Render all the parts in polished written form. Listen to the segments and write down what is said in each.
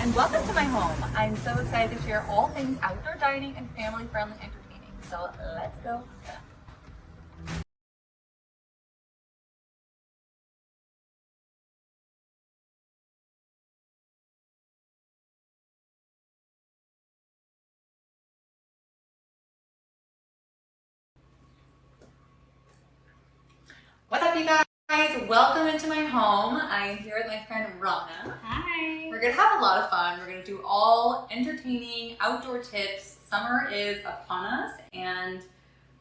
and welcome to my home. I'm so excited to share all things outdoor dining and family-friendly entertaining. So let's go. What's up, you guys? Welcome into my home. I'm here with my friend Rana. Hi. We're gonna have a lot of fun. We're gonna do all entertaining outdoor tips. Summer is upon us, and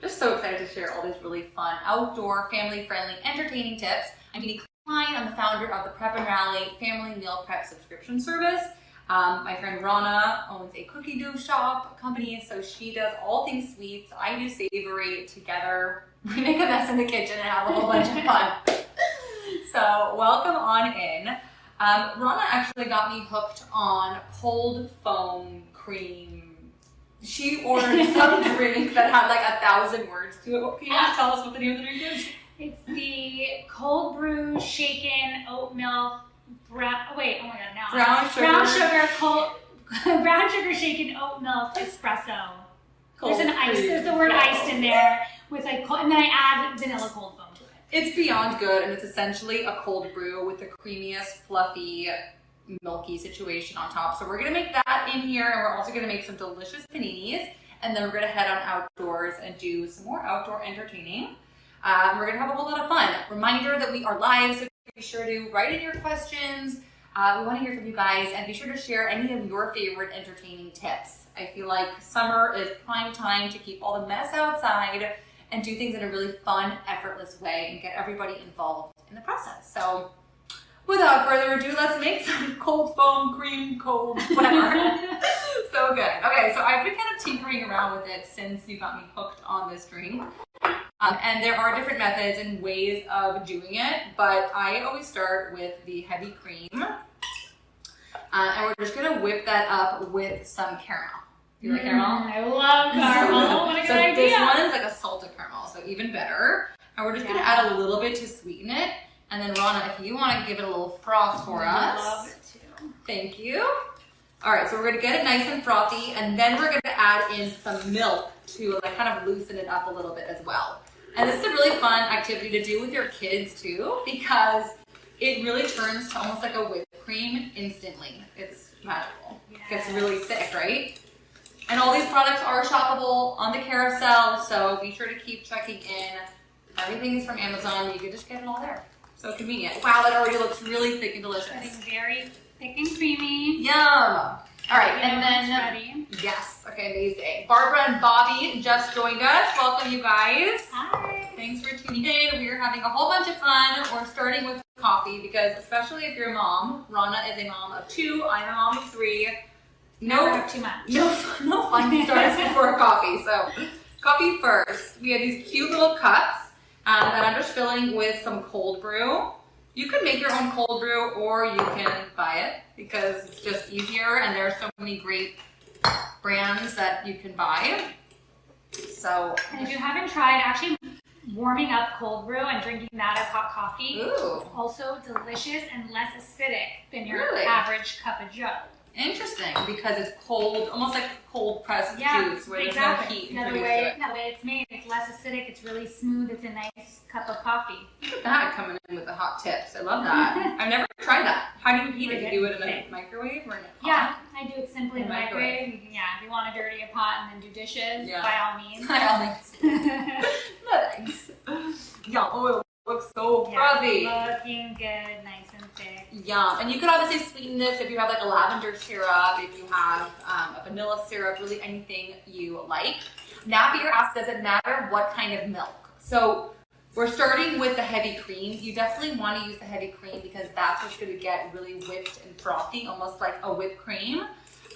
just so excited to share all these really fun outdoor, family-friendly, entertaining tips. I'm Jeannie Klein. I'm the founder of the Prep and Rally Family Meal Prep subscription service. My friend Rana owns a cookie dough shop company, so she does all things sweets. I do savory. Together we make a mess in the kitchen and have a whole bunch of fun. So welcome on in. Rana actually got me hooked on cold foam cream. She ordered some drink that had like 1,000 words to it. Can you tell us what the name of the drink is? It's the cold brew shaken oat milk brown. Oh wait, oh my god, now Brown sugar shaken oat milk espresso. Cold There's an ice. brew. There's the word iced in there with like, and then I add vanilla cold foam to it. It's beyond good, and it's essentially a cold brew with the creamiest, fluffy, milky situation on top. So we're gonna make that in here, and we're also gonna make some delicious paninis, and then we're gonna head on outdoors and do some more outdoor entertaining. We're gonna have a whole lot of fun. Reminder that we are live, so be sure to write in your questions. We wanna hear from you guys, and be sure to share any of your favorite entertaining tips. I feel like summer is prime time to keep all the mess outside and do things in a really fun, effortless way and get everybody involved in the process. So without further ado, let's make some cold foam cream, cold, whatever. So good. Okay, so I've been kind of tinkering around with it since you got me hooked on this drink. And there are different methods and ways of doing it, but I always start with the heavy cream. And we're just gonna whip that up with some caramel. Do you like caramel? I love caramel. What a good idea. This one is like a salted caramel, so even better. And we're just gonna add a little bit to sweeten it. And then Rana, if you wanna give it a little froth for us. I love it too. Thank you. All right, so we're gonna get it nice and frothy, and then we're gonna add in some milk to like kind of loosen it up a little bit as well. And this is a really fun activity to do with your kids too, because it really turns to almost like a whipped cream instantly. It's magical. Yes. It gets really thick, right? And all these products are shoppable on the carousel, so be sure to keep checking in. Everything is from Amazon. You can just get it all there. So convenient. Wow, that already looks really thick and delicious. It's very thick and creamy. Yum. All right, and then ready. Yes, okay, amazing. Barbara and Bobby just joined us. Welcome, you guys. Hi. Thanks for tuning in. We are having a whole bunch of fun. We're starting with coffee because, especially if you're a mom, Rana is a mom of 2. I'm a mom of 3. Never too much. No fun starts before coffee. So, coffee first. We have these cute little cups that I'm just filling with some cold brew. You could make your own cold brew, or you can buy it because it's just easier, and there are so many great brands that you can buy. So, and if you haven't tried actually warming up cold brew and drinking that as hot coffee, ooh, it's also delicious and less acidic than your really? Average cup of joe. Interesting, because it's cold, almost like cold pressed juice where there's no heat introduced to it. The way it's made, it's less acidic, it's really smooth, it's a nice cup of coffee. Look at that coming in with the hot tips. I love that. I've never tried that. How do you heat it? Do you do it in a microwave or in a pot? Yeah, I do it simply in the microwave. Yeah, if you want to dirty a pot and then do dishes, by all means. By all means. No thanks. Yeah, oh, it looks so frothy. Looking good, nice and thick. Yum. And you could obviously sweeten this if you have like a lavender syrup, if you have a vanilla syrup, really anything you like. Napier asked, does it matter what kind of milk? So we're starting with the heavy cream. You definitely want to use the heavy cream because that's what's going to get really whipped and frothy, almost like a whipped cream.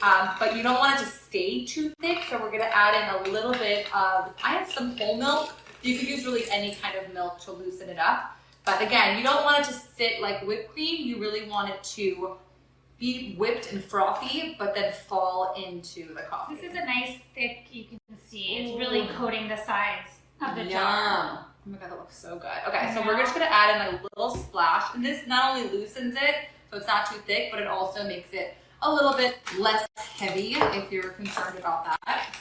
But you don't want it to stay too thick, so we're going to add in a little bit of, I have some whole milk. You could use really any kind of milk to loosen it up. But again, you don't want it to sit like whipped cream. You really want it to be whipped and frothy, but then fall into the coffee. This is a nice thick, you can see. It's really coating the sides of the jar. Oh my god, that looks so good. Okay, so we're just gonna add in a little splash, and this not only loosens it, so it's not too thick, but it also makes it a little bit less heavy if you're concerned about that.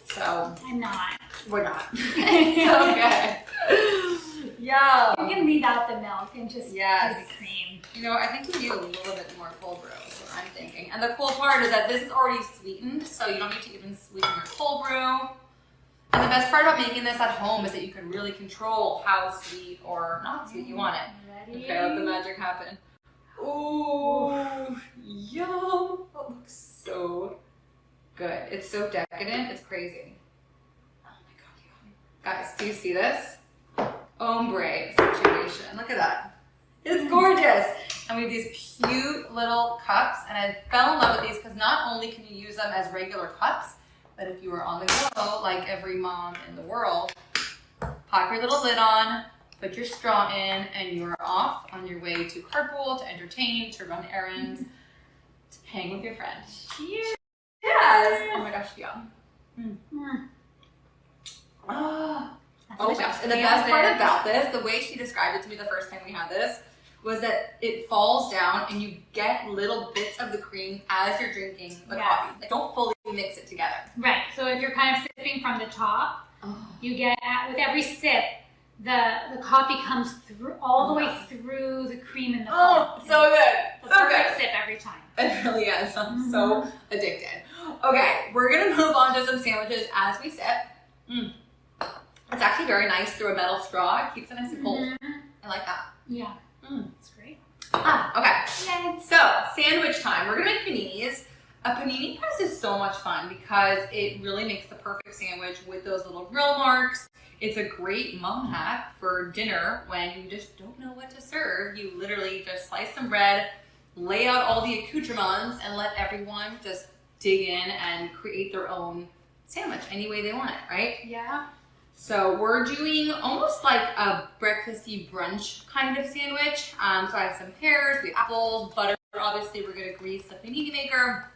So I'm not. We're not. It's so good. Yeah. You can leave out the milk and just do the cream. You know, I think we need a little bit more cold brew is what I'm thinking. And the cool part is that this is already sweetened, so you don't need to even sweeten your cold brew. And the best part about making this at home is that you can really control how sweet or not sweet you want it. Ready? Okay, let the magic happen. Ooh, yum. That looks so good. It's so decadent, it's crazy. Oh my god, yum. Guys, do you see this? Ombre situation. Look at that. It's gorgeous. And we have these cute little cups, and I fell in love with these because not only can you use them as regular cups, but if you are on the go, like every mom in the world, pop your little lid on, put your straw in, and you are off on your way to carpool, to entertain, to run errands, to hang with your friend. Cheers. Yes. Oh my gosh, yum. Oh my gosh. And the best part about this, the way she described it to me the first time we had this, was that it falls down and you get little bits of the cream as you're drinking the coffee. Like, don't fully mix it together. Right. So if you're kind of sipping from the top, you get, with every sip, the coffee comes through all the way through the cream in the foam. Oh, so good. So good. Sip every time. It really is. I'm so addicted. Okay, we're going to move on to some sandwiches as we sip. It's actually very nice through a metal straw. It keeps it nice and cold. I like that. Yeah. It's great. Okay. Yay. So, sandwich time. We're going to make paninis. A panini press is so much fun because it really makes the perfect sandwich with those little grill marks. It's a great mom hack for dinner when you just don't know what to serve. You literally just slice some bread, lay out all the accoutrements, and let everyone just dig in and create their own sandwich any way they want it, right? Yeah. So we're doing almost like a breakfasty brunch kind of sandwich. So I have some pears, we have apples, butter. Obviously, we're going to grease the panini maker.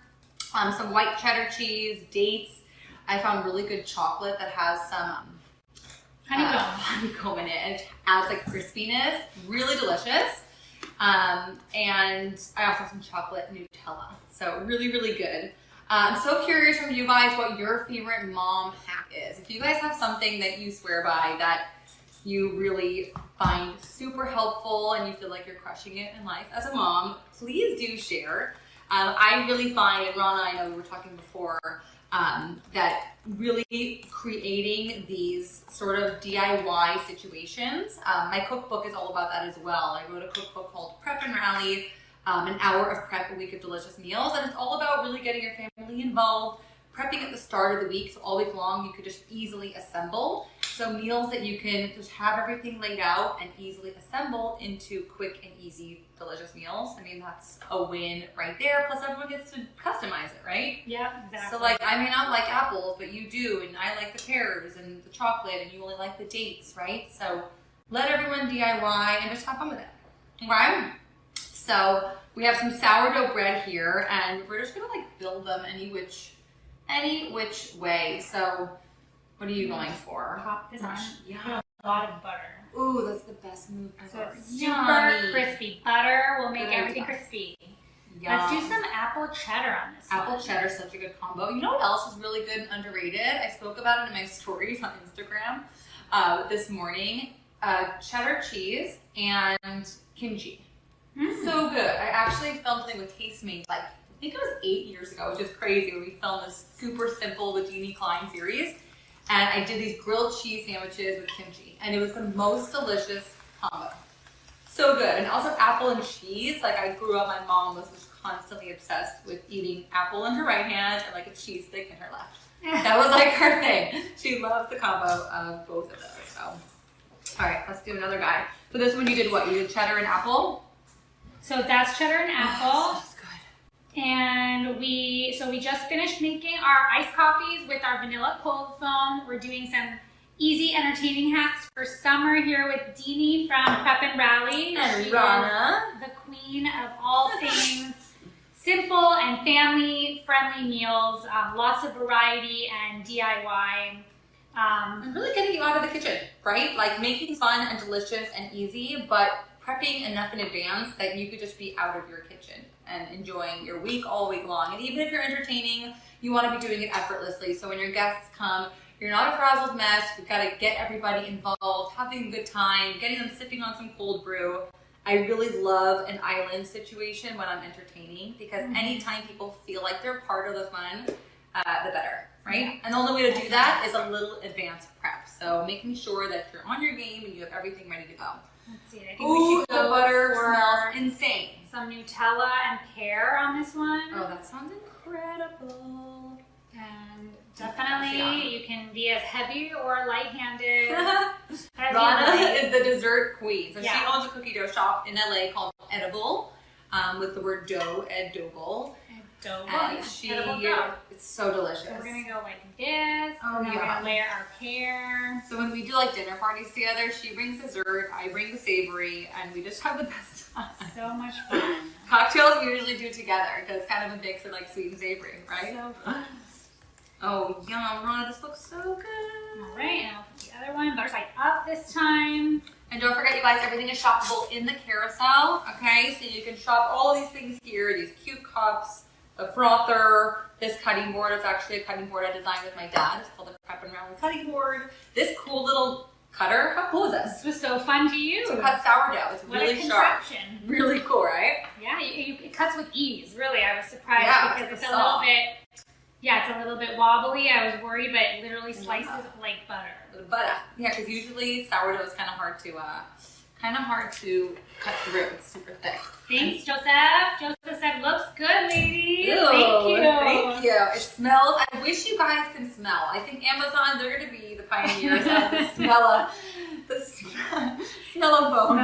Some white cheddar cheese, dates. I found really good chocolate that has some honeycomb in it, and it adds like crispiness. Really delicious. And I also have some chocolate Nutella. So really, really good. I'm so curious from you guys what your favorite mom hack is. If you guys have something that you swear by that you really find super helpful and you feel like you're crushing it in life as a mom, please do share. I really find, and Rana, I know we were talking before, that really creating these sort of DIY situations, my cookbook is all about that as well. I wrote a cookbook called Prep and Rally, an hour of prep, a week of delicious meals, and it's all about really getting your family involved, prepping at the start of the week, so all week long you could just easily assemble. So meals that you can just have everything laid out and easily assemble into quick and easy, delicious meals. I mean, that's a win right there. Plus everyone gets to customize it, right? Yeah, exactly. So like, I may not like apples, but you do, and I like the pears and the chocolate, and you only like the dates, right? So let everyone DIY and just have fun with it, right? So we have some sourdough bread here, and we're just gonna like build them any which way. So what are you going for? Pop this on. Yeah. A lot of butter. Ooh, that's the best move ever. So it's super crispy. Butter will make everything crispy. Yum. Let's do some apple cheddar on this Apple cheddar is such a good combo. You know what else is really good and underrated? I spoke about it in my stories on Instagram this morning. Cheddar cheese and kimchi. So good. I actually filmed something with Tastemade, like, I think it was 8 years ago, which is crazy, when we filmed this super simple with Jeannie Klein series. And I did these grilled cheese sandwiches with kimchi, and it was the most delicious combo. So good. And also apple and cheese. Like, I grew up, my mom was just constantly obsessed with eating apple in her right hand and like a cheese stick in her left. That was like her thing. She loved the combo of both of those. So, all right, let's do another guy. For this one, you did what? You did cheddar and apple? So that's cheddar and apple. Oh, that's good. And we just finished making our iced coffees with our vanilla cold foam. We're doing some easy entertaining hacks for summer here with Deanie from Prep and Rally. And she Rana, is the queen of all things simple and family-friendly meals, lots of variety and DIY. and really getting you out of the kitchen, right? Like making things fun and delicious and easy, but prepping enough in advance that you could just be out of your kitchen and enjoying your week all week long. And even if you're entertaining, you want to be doing it effortlessly. So when your guests come, you're not a frazzled mess. We've got to get everybody involved, having a good time, getting them sipping on some cold brew. I really love an island situation when I'm entertaining, because anytime people feel like they're part of the fun, the better, right? Yeah. And the only way to do that is a little advanced prep. So making sure that you're on your game and you have everything ready to go. Let's see. I think we should go the butter for smells insane. Some Nutella and pear on this one. Oh, that sounds incredible. And definitely you can be as heavy or light-handed. Rana is the dessert queen. So she owns a cookie dough shop in LA called Edible, with the word dough, edible. And it's so delicious. So we're gonna go like this. And then we're gonna layer our pear. So when we do like dinner parties together, she brings dessert, I bring the savory, and we just have the best time. So much fun. Cocktails we usually do together because it's kind of a mix of like sweet and savory, right? So fun. Oh, yum, Rana, this looks so good. All right, and I'll put the other one, butter side up this time. And don't forget, you guys, everything is shoppable in the carousel, okay? So you can shop all these things here, these cute cups, the frother. This cutting board is actually a cutting board I designed with my dad. It's called the Prep and Round cutting board. This cool little cutter, how cool is this? This was so fun to use. To cut sourdough. It's really sharp. Really cool, right? Yeah, it cuts with ease, really. I was surprised because it's a little bit... Yeah, it's a little bit wobbly. I was worried, but it literally slices like butter. Butter. Yeah, because usually sourdough is kind of hard to cut through. It's super thick. Thanks, Joseph. Joseph said, "Looks good, ladies." Ew, thank you. Thank you. It smells. I wish you guys can smell. I think Amazon, they're going to be the pioneers of the smell of bone.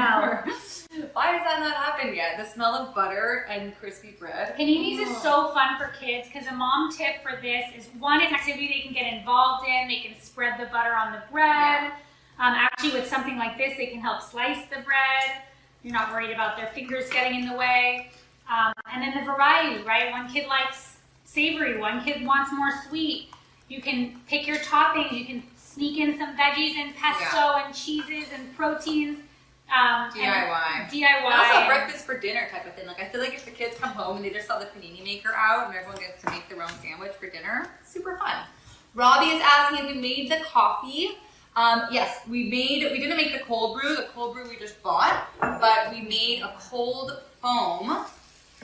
Why has that not happened yet? The smell of butter and crispy bread. Paninis is so fun for kids because a mom tip for this is, one, it's an activity they can get involved in. They can spread the butter on the bread. Actually, with something like this, they can help slice the bread. You're not worried about their fingers getting in the way. And then the variety, right? One kid likes savory. One kid wants more sweet. You can pick your toppings. You can sneak in some veggies and pesto and cheeses and proteins. DIY. And also breakfast for dinner type of thing. Like, I feel like if the kids come home and they just saw the panini maker out and everyone gets to make their own sandwich for dinner, super fun. Robbie is asking if we made the coffee. Yes, we didn't make the cold brew. The cold brew we just bought, but we made a cold foam.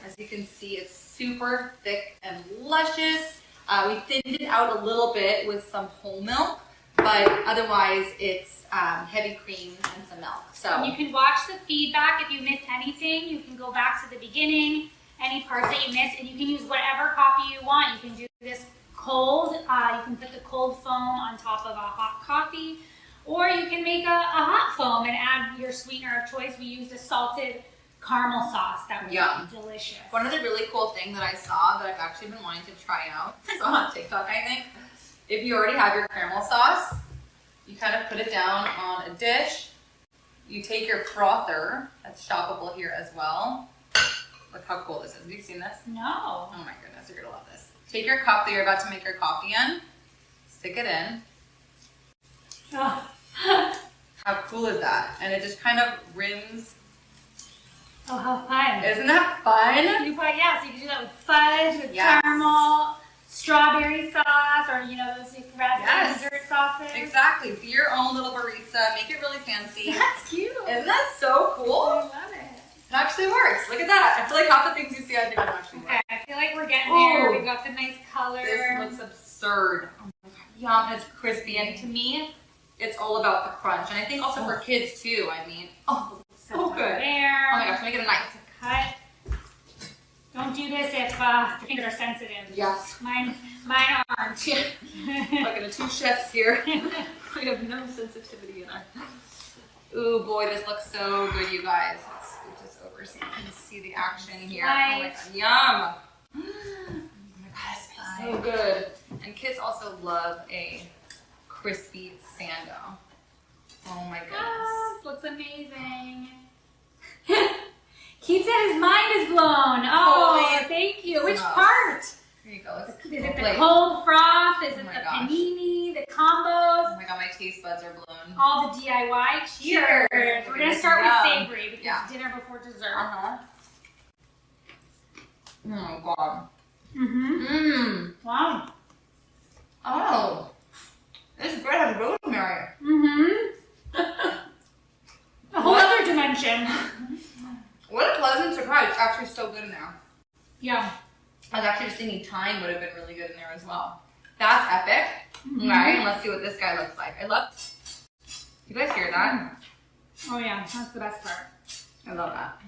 As you can see, it's super thick and luscious. We thinned it out a little bit with some whole milk, but otherwise it's heavy cream and some milk. So you can watch the feedback. If you missed anything, you can go back to the beginning, any parts that you missed, and you can use whatever coffee you want. You can do this cold. You can put the cold foam on top of a hot coffee, or you can make a hot foam and add your sweetener of choice. We used a salted caramel sauce that was delicious. One other really cool thing that I saw that I've actually been wanting to try out, it's on TikTok, I think. If you already have your caramel sauce, you kind of put it down on a dish. You take your frother, that's shoppable here as well. Look how cool this is. Have you seen this? No. Oh my goodness, you're gonna love this. Take your cup that you're about to make your coffee in, stick it in. Oh. How cool is that? And it just kind of rims. Oh, how fun. Isn't that fun? So you can do that with fudge, with caramel, strawberry sauce, or those raspberry dessert sauces. Exactly. Be your own little barista. Make it really fancy. That's cute. Isn't that so cool? I love it. It actually works. Look at that. I feel like half the things you see on TikTok actually work. Okay, I feel like we're getting there. We've got some nice color. This looks absurd. Oh my god. Yum, it's crispy. And to me, it's all about the crunch. And I think also for kids too. I mean, so good. There. Oh my gosh, make it a knife. Cut. Don't do this if the fingers are sensitive. Yes. Mine aren't. Look at the two chefs here. We have no sensitivity in our. Ooh boy, this looks so good, you guys. Let's scoot this over so you can see the action here. Oh my god, yum! Oh my god, it smells so good. And kids also love a crispy sando. Oh my goodness. Oh, this looks amazing. Keith said his mind is blown. Oh, thank you. Which part? Here you go. Is it the cold froth? Is it the panini? The combos? Oh my god, my taste buds are blown. All the DIY. Cheers. We're going to start with savory because dinner before dessert. Oh my god. Wow. Oh. This bread has rosemary. A whole other dimension. What a pleasant surprise. It's actually so good in there. Yeah. I was actually just thinking thyme would have been really good in there as well. That's epic. Alright, and let's see what this guy looks like. I love. You guys hear that? Oh yeah, that's the best part. I love that.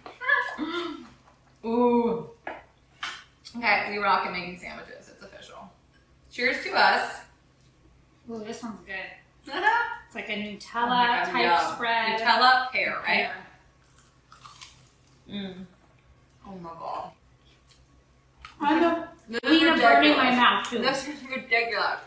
Ooh. Okay, we rock at making sandwiches. It's official. Cheers to us. Ooh, this one's good. Uh-huh. It's like a Nutella type spread. Nutella pear, right? Oh my god. I'm burning my mouth too. This is ridiculous.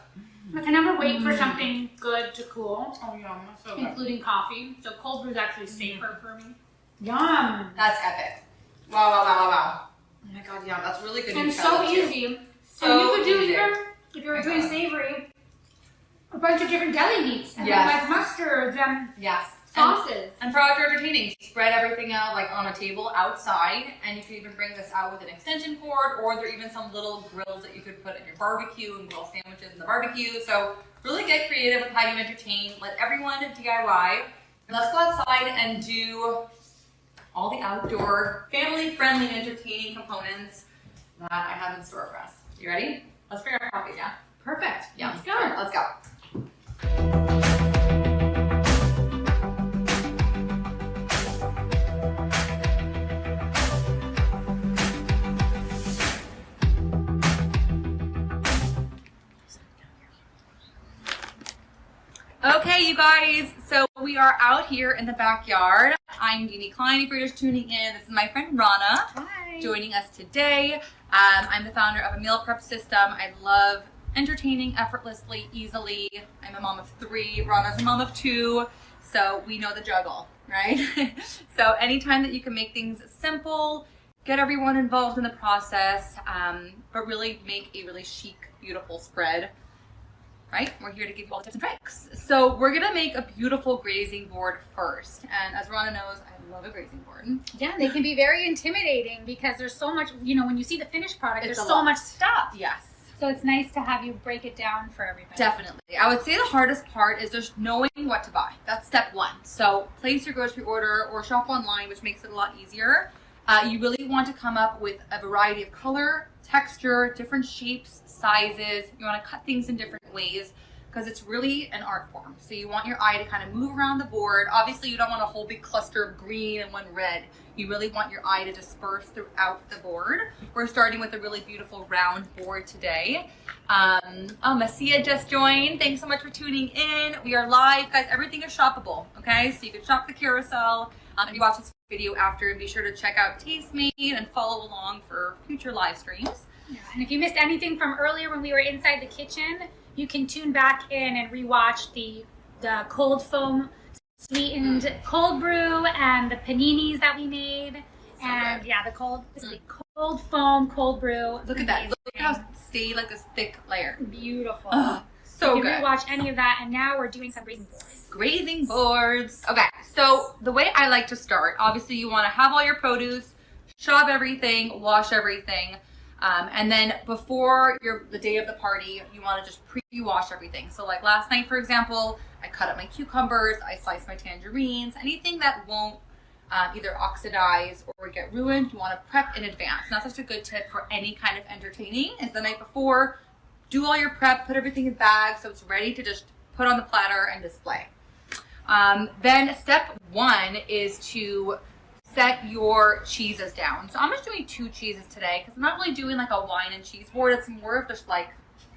I can never wait for something good to cool. Oh yum, that's so good. Including coffee. So cold brew is actually safer for me. Yum. That's epic. Wow, wow, wow, wow, wow. Oh my god, yum. That's really good. And so easy. So and you could do easy. even, if you were doing savory, a bunch of different deli meats. And Yes. like mustards and Yes. sauces. And for outdoor entertaining, spread everything out like on a table outside, and you can even bring this out with an extension cord, or there are even some little grills that you could put in your barbecue and grill sandwiches in the barbecue. So really get creative with how you entertain. Let everyone DIY. And let's go outside and do all the outdoor, family-friendly, entertaining components that I have in store for us. You ready? Let's bring our coffee, yeah? Perfect. Yeah. Let's go. All right, let's go. Okay, you guys, so we are out here in the backyard. I'm Deanie Klein, if you're just tuning in. This is my friend Rana. Hi. Joining us today. I'm the founder of a meal prep system. I love entertaining effortlessly, easily. I'm a mom of 3. Rana's a mom of 2, so we know the juggle, right? So anytime that you can make things simple, get everyone involved in the process, but really make a really chic, beautiful spread. Right? We're here to give you all the tips and tricks. So we're gonna make a beautiful grazing board first. And as Rana knows, I love a grazing board. Yeah, they can be very intimidating because there's so much, you know, when you see the finished product, It's there's a so lot. much stuff. Yes. So it's nice to have you break it down for everybody. Definitely. I would say the hardest part is just knowing what to buy. That's step 1. So place your grocery order or shop online, which makes it a lot easier. You really want to come up with a variety of color, texture, different shapes, sizes. You want to cut things in different ways, because it's really an art form. So you want your eye to kind of move around the board. Obviously, you don't want a whole big cluster of green and one red. You really want your eye to disperse throughout the board. We're starting with a really beautiful round board today. Oh, Messia just joined. Thanks so much for tuning in. We are live. Guys, everything is shoppable, okay? So you can shop the carousel. If you watch this video after, be sure to check out Tastemade and follow along for future live streams. Yeah, and if you missed anything from earlier when we were inside the kitchen, you can tune back in and rewatch the cold foam sweetened cold brew and the paninis that we made. So and good. yeah, the cold foam cold brew. Look at that. Look at how it stayed like this thick layer. Beautiful. So you good. can rewatch any of that, and now we're doing some grazing boards. Grazing boards. Okay, so the way I like to start, obviously you want to have all your produce, shop everything, wash everything. And then before the day of the party, you want to just pre-wash everything. So like last night, for example, I cut up my cucumbers, I sliced my tangerines, anything that won't either oxidize or get ruined, you want to prep in advance. And that's such a good tip for any kind of entertaining, is the night before, do all your prep, put everything in bags so it's ready to just put on the platter and display. Then step 1 is to set your cheeses down. So I'm just doing 2 cheeses today because I'm not really doing like a wine and cheese board. It's more of just like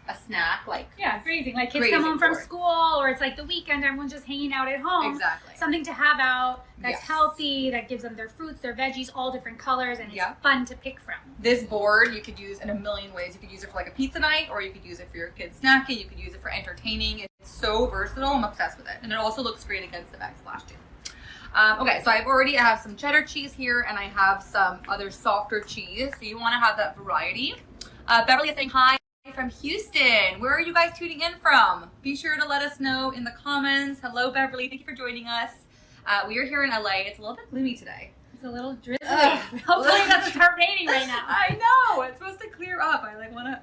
a snack, like grazing. Like kids grazing come home from board. school, or it's like the weekend, everyone's just hanging out at home. Exactly. Something to have out that's Yes. healthy, that gives them their fruits, their veggies, all different colors, and it's Yeah. fun to pick from. This board you could use in a million ways. You could use it for like a pizza night, or you could use it for your kids snacking. You could use it for entertaining. It's so versatile. I'm obsessed with it, and it also looks great against the backsplash too. Okay, so I have some cheddar cheese here, and I have some other softer cheese. So you want to have that variety. Beverly is saying hi from Houston. Where are you guys tuning in from? Be sure to let us know in the comments. Hello, Beverly. Thank you for joining us. We are here in LA. It's a little bit gloomy today. It's a little drizzly. Hopefully it doesn't start raining right now. I know. It's supposed to clear up. I like want to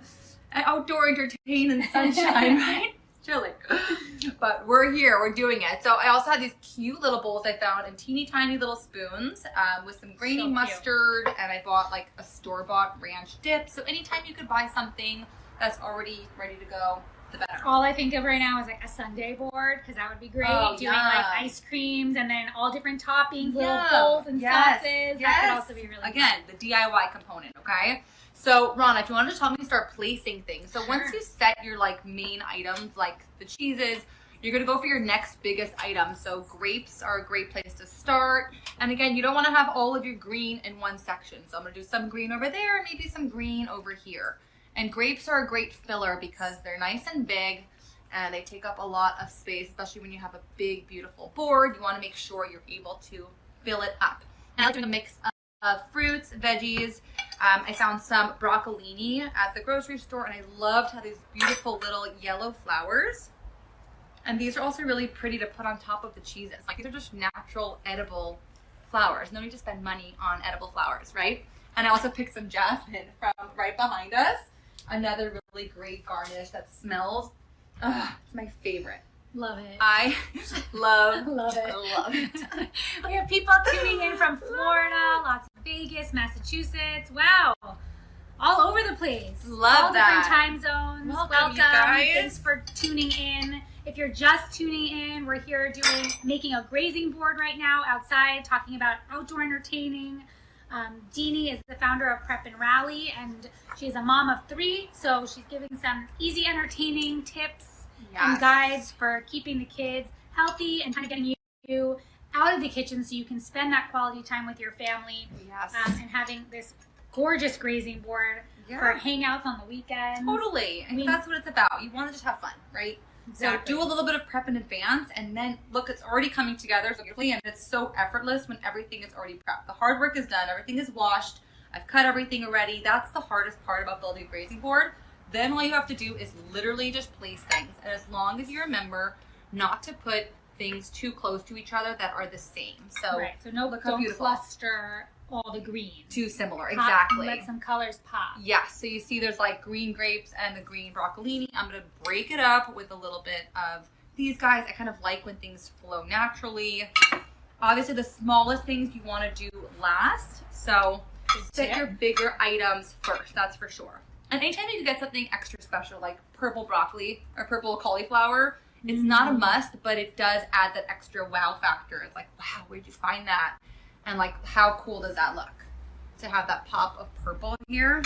outdoor entertain in sunshine, right? Chilly. But we're here. We're doing it. So I also had these cute little bowls I found in teeny tiny little spoons with some grainy mustard. And I bought like a store-bought ranch dip. So anytime you could buy something that's already ready to go, the better. All I think of right now is like a sundae board, because that would be great. Doing like ice creams and then all different toppings, little bowls and sauces. That could also be really Again, fun. the DIY component, okay? So, Ron, if you wanted to tell me to start placing things. So once you set your like main items, like the cheeses, you're gonna go for your next biggest item. So grapes are a great place to start. And again, you don't wanna have all of your green in one section. So I'm gonna do some green over there, maybe some green over here. And grapes are a great filler because they're nice and big and they take up a lot of space, especially when you have a big, beautiful board. You want to make sure you're able to fill it up. And I like doing a mix of fruits, veggies. I found some broccolini at the grocery store and I loved how these beautiful little yellow flowers. And these are also really pretty to put on top of the cheeses. Like these are just natural, edible flowers. No need to spend money on edible flowers, right? And I also picked some jasmine from right behind us. Another really great garnish that smells. It's my favorite. Love it. I love it. Love it. We have people tuning in from Florida, Las Vegas, Massachusetts. Wow. All over the place. Love all that. Different time zones. Welcome, you guys. Thanks for tuning in. If you're just tuning in, we're here making a grazing board right now outside, talking about outdoor entertaining. Deanie is the founder of Prep and Rally, and she's a mom of 3, so she's giving some easy entertaining tips and guides for keeping the kids healthy and kind of getting you out of the kitchen so you can spend that quality time with your family. And having this gorgeous grazing board for hangouts on the weekends. Totally. I think that's what it's about. You want to just have fun, right? Exactly. So do a little bit of prep in advance and then look, it's already coming together so beautifully and it's so effortless when everything is already prepped. The hard work is done, everything is washed, I've cut everything already. That's the hardest part about building a grazing board. Then all you have to do is literally just place things. And as long as you remember not to put things too close to each other that are the same. So, so no, don't cluster all the green. Too similar, exactly. Let some colors pop. Yes, so you see there's like green grapes and the green broccolini. I'm going to break it up with a little bit of these guys. I kind of like when things flow naturally. Obviously, the smallest things you want to do last. So set your bigger items first, that's for sure. And anytime you can get something extra special like purple broccoli or purple cauliflower, it's not a must, but it does add that extra wow factor. It's like, wow, where'd you find that? And like, how cool does that look to have that pop of purple here?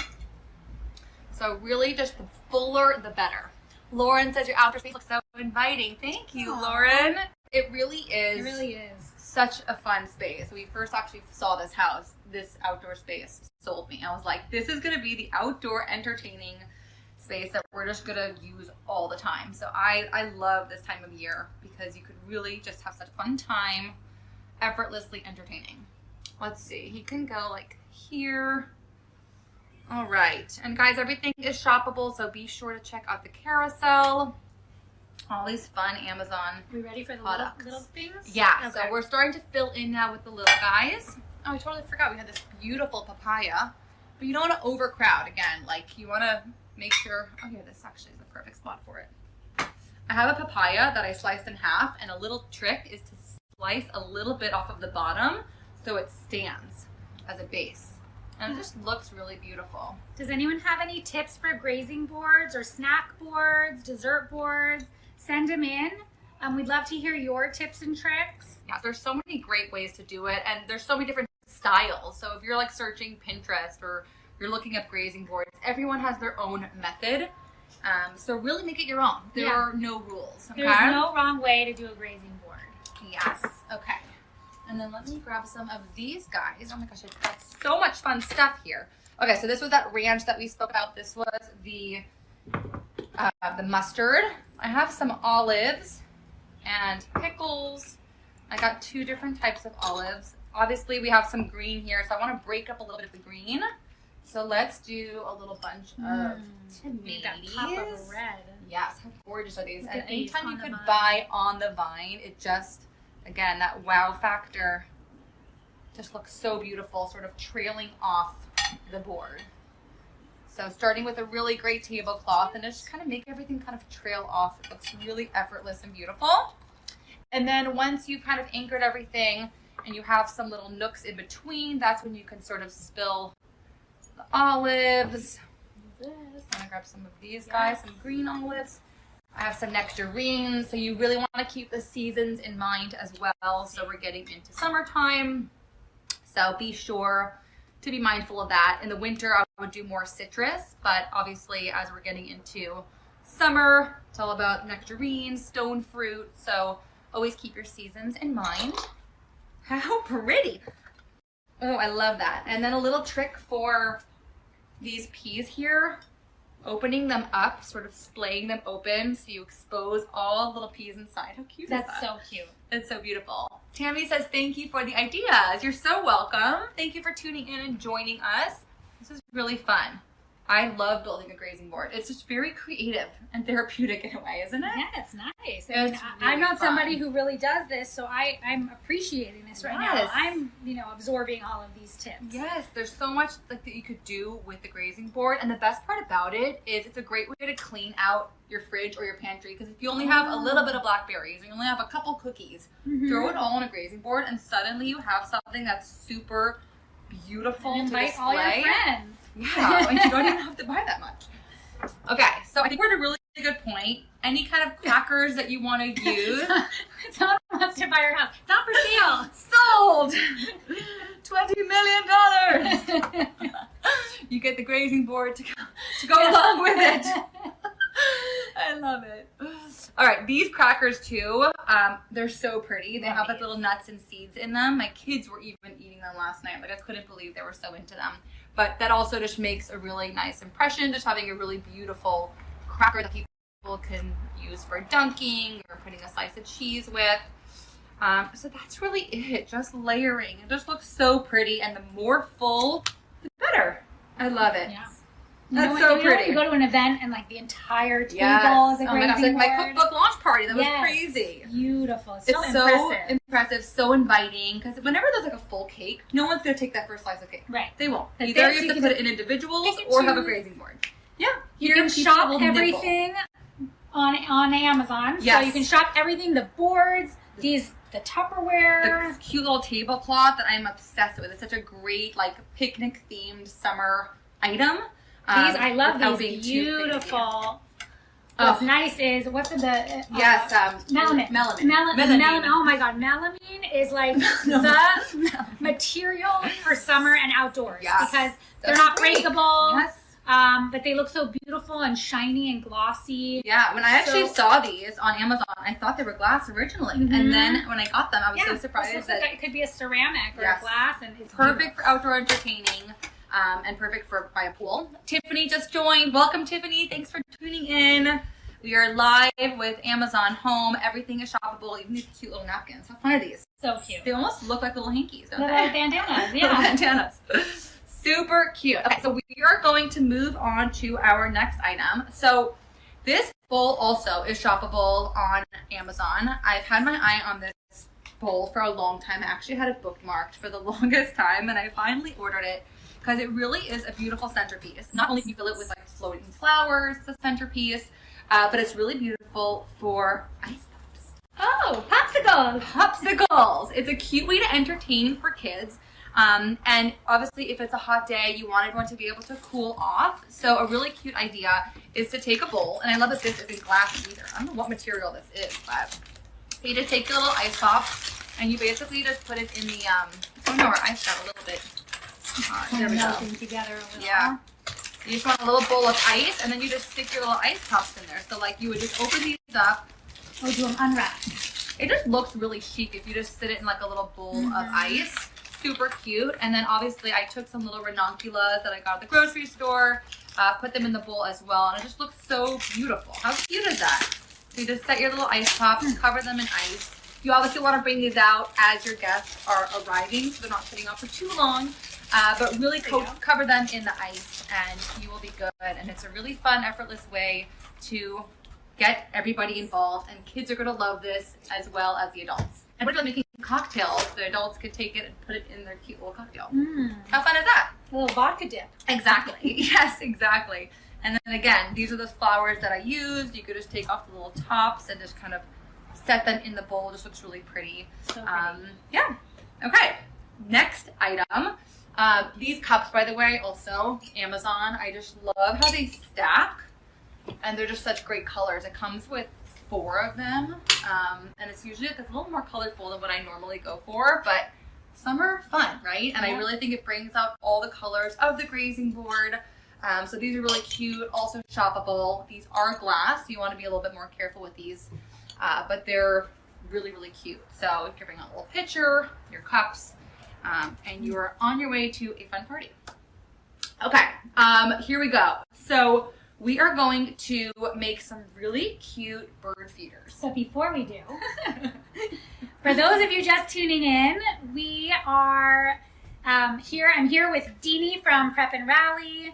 So really just the fuller, the better. Lauren says your outdoor space looks so inviting. Thank you, Lauren. It really is. It really is. Such a fun space. When we first actually saw this house, this outdoor space sold me. I was like, this is going to be the outdoor entertaining space that we're just going to use all the time. So I love this time of year because you could really just have such a fun time, effortlessly entertaining. Let's see, he can go like here. All right, and guys, everything is shoppable, so be sure to check out the carousel. All these fun Amazon we ready for the products. little things? Yeah, okay. So we're starting to fill in now with the little guys. Oh, I totally forgot we had this beautiful papaya, but you don't want to overcrowd. Again, like you want to make sure, oh yeah, this actually is the perfect spot for it. I have a papaya that I sliced in half, and a little trick is to slice a little bit off of the bottom so it stands as a base. And it just looks really beautiful. Does anyone have any tips for grazing boards or snack boards, dessert boards? Send them in. We'd love to hear your tips and tricks. Yeah, there's so many great ways to do it, and there's so many different styles. So if you're like searching Pinterest or you're looking up grazing boards, everyone has their own method. So really make it your own. There are no rules. Okay? There's no wrong way to do a grazing board. Yes. Okay. And then let me grab some of these guys. Oh my gosh, I got so much fun stuff here. Okay, so this was that ranch that we spoke about. This was the mustard. I have some olives and pickles. I got 2 different types of olives. Obviously, we have some green here, so I want to break up a little bit of the green. So let's do a little bunch of tomatoes. Need that pop of red. Yes, how gorgeous are these? Look And at these anytime on you the could vine. buy on the vine, it just, again, that wow factor Just looks so beautiful, sort of trailing off the board. So starting with a really great tablecloth and just kind of make everything kind of trail off. It looks really effortless and beautiful. And then once you've kind of anchored everything and you have some little nooks in between, that's when you can sort of spill the olives. I'm gonna grab some of these guys, some green olives. I have some nectarines, so you really want to keep the seasons in mind as well. So we're getting into summertime, so be sure to be mindful of that. In the winter, I would do more citrus, but obviously as we're getting into summer, it's all about nectarines, stone fruit, so always keep your seasons in mind. How pretty! Oh, I love that. And then a little trick for these peas here, opening them up, sort of splaying them open so you expose all the little peas inside. How cute is that? That's so cute. It's so beautiful. Tammy says, thank you for the ideas. You're so welcome. Thank you for tuning in and joining us. This is really fun. I love building a grazing board. It's just very creative and therapeutic in a way, isn't it? Yeah, it's nice. I mean, I'm not somebody who really does this, so I'm appreciating this right now. I'm, absorbing all of these tips. Yes, there's so much that you could do with the grazing board, and the best part about it is it's a great way to clean out your fridge or your pantry, because if you only have a little bit of blackberries and you only have a couple cookies, throw it all on a grazing board, and suddenly you have something that's super beautiful to display. Invite all your friends. Yeah, and you don't even have to buy that much. Okay, so I think we're at a really good point. Any kind of crackers that you want to use. Someone wants to buy your house. It's not for sale. Sold! $20 million! You get the grazing board to go along with it. I love it. All right, these crackers too, they're so pretty. They have like little nuts and seeds in them. My kids were even eating them last night. Like, I couldn't believe they were so into them. But that also just makes a really nice impression, just having a really beautiful cracker that people can use for dunking or putting a slice of cheese with. So that's really it, just layering. It just looks so pretty, and the more full, the better. I love it. Yeah. That's so pretty. You go to an event and like the entire table is a grazing board. Like my cookbook launch party. That was crazy. Beautiful. It's so impressive, so inviting. Because whenever there's like a full cake, no one's gonna take that first slice of cake. Right. They won't. Either you have to put it in individuals or have a grazing board. Yeah. You can shop everything on Amazon. Yes. So you can shop everything. The boards, the Tupperware, the cute little tablecloth that I'm obsessed with. It's such a great like picnic themed summer item. I love these. Beautiful. What's nice is melamine. Melamine. Oh my god, melamine is like the material for summer and outdoors because they're not breakable. Yes. But they look so beautiful and shiny and glossy. Yeah, when I actually saw these on Amazon, I thought they were glass originally, and then when I got them, I was so surprised that it could be a ceramic or a glass, and it's perfect for outdoor entertaining. And perfect by a pool. Tiffany just joined. Welcome, Tiffany. Thanks for tuning in. We are live with Amazon Home. Everything is shoppable, even these cute little napkins. How fun are these? So cute. They almost look like little hankies, don't they? Little bandanas, yeah. Little bandanas. Super cute. Okay, so we are going to move on to our next item. So this bowl also is shoppable on Amazon. I've had my eye on this bowl for a long time. I actually had it bookmarked for the longest time, and I finally ordered it because it really is a beautiful centerpiece. Not only can you fill it with like floating flowers, it's a centerpiece, but it's really beautiful for ice pops. Oh, popsicles! Popsicles! It's a cute way to entertain for kids. And obviously if it's a hot day, you want everyone to be able to cool off. So a really cute idea is to take a bowl, and I love that this isn't glass either. I don't know what material this is, but you just take your little ice pop, and you basically just put it in the, oh no, our ice got a little bit. There we go. Together a little. Yeah. You just want a little bowl of ice, and then you just stick your little ice pops in there. So like you would just open these up. Oh, do them unwrapped. It just looks really chic if you just sit it in like a little bowl of ice. Super cute. And then obviously I took some little ranunculus that I got at the grocery store, put them in the bowl as well, and it just looks so beautiful. How cute is that? So you just set your little ice pops, cover them in ice. You obviously want to bring these out as your guests are arriving, so they're not sitting out for too long. But really cover them in the ice, and you will be good. And it's a really fun, effortless way to get everybody involved, and kids are going to love this as well as the adults. And we're making cocktails. The adults could take it and put it in their cute little cocktail. Mm. How fun is that? A little vodka dip. Exactly. Yes, exactly. And then again, these are those flowers that I used. You could just take off the little tops and just kind of set them in the bowl. Just looks really pretty. So pretty. Yeah. Okay. Next item. These cups, by the way, also Amazon. I just love how they stack, and they're just such great colors. It comes with 4 of them, and it's usually like, it's a little more colorful than what I normally go for, but some are fun, right? And I really think it brings out all the colors of the grazing board. So these are really cute, also shoppable. These are glass, so you want to be a little bit more careful with these, but they're really, really cute. So you can bring out a little pitcher, your cups, and you are on your way to a fun party. Okay, here we go. So we are going to make some really cute bird feeders. So before we do, for those of you just tuning in, we are here. I'm here with Deanie from Prep and Rally.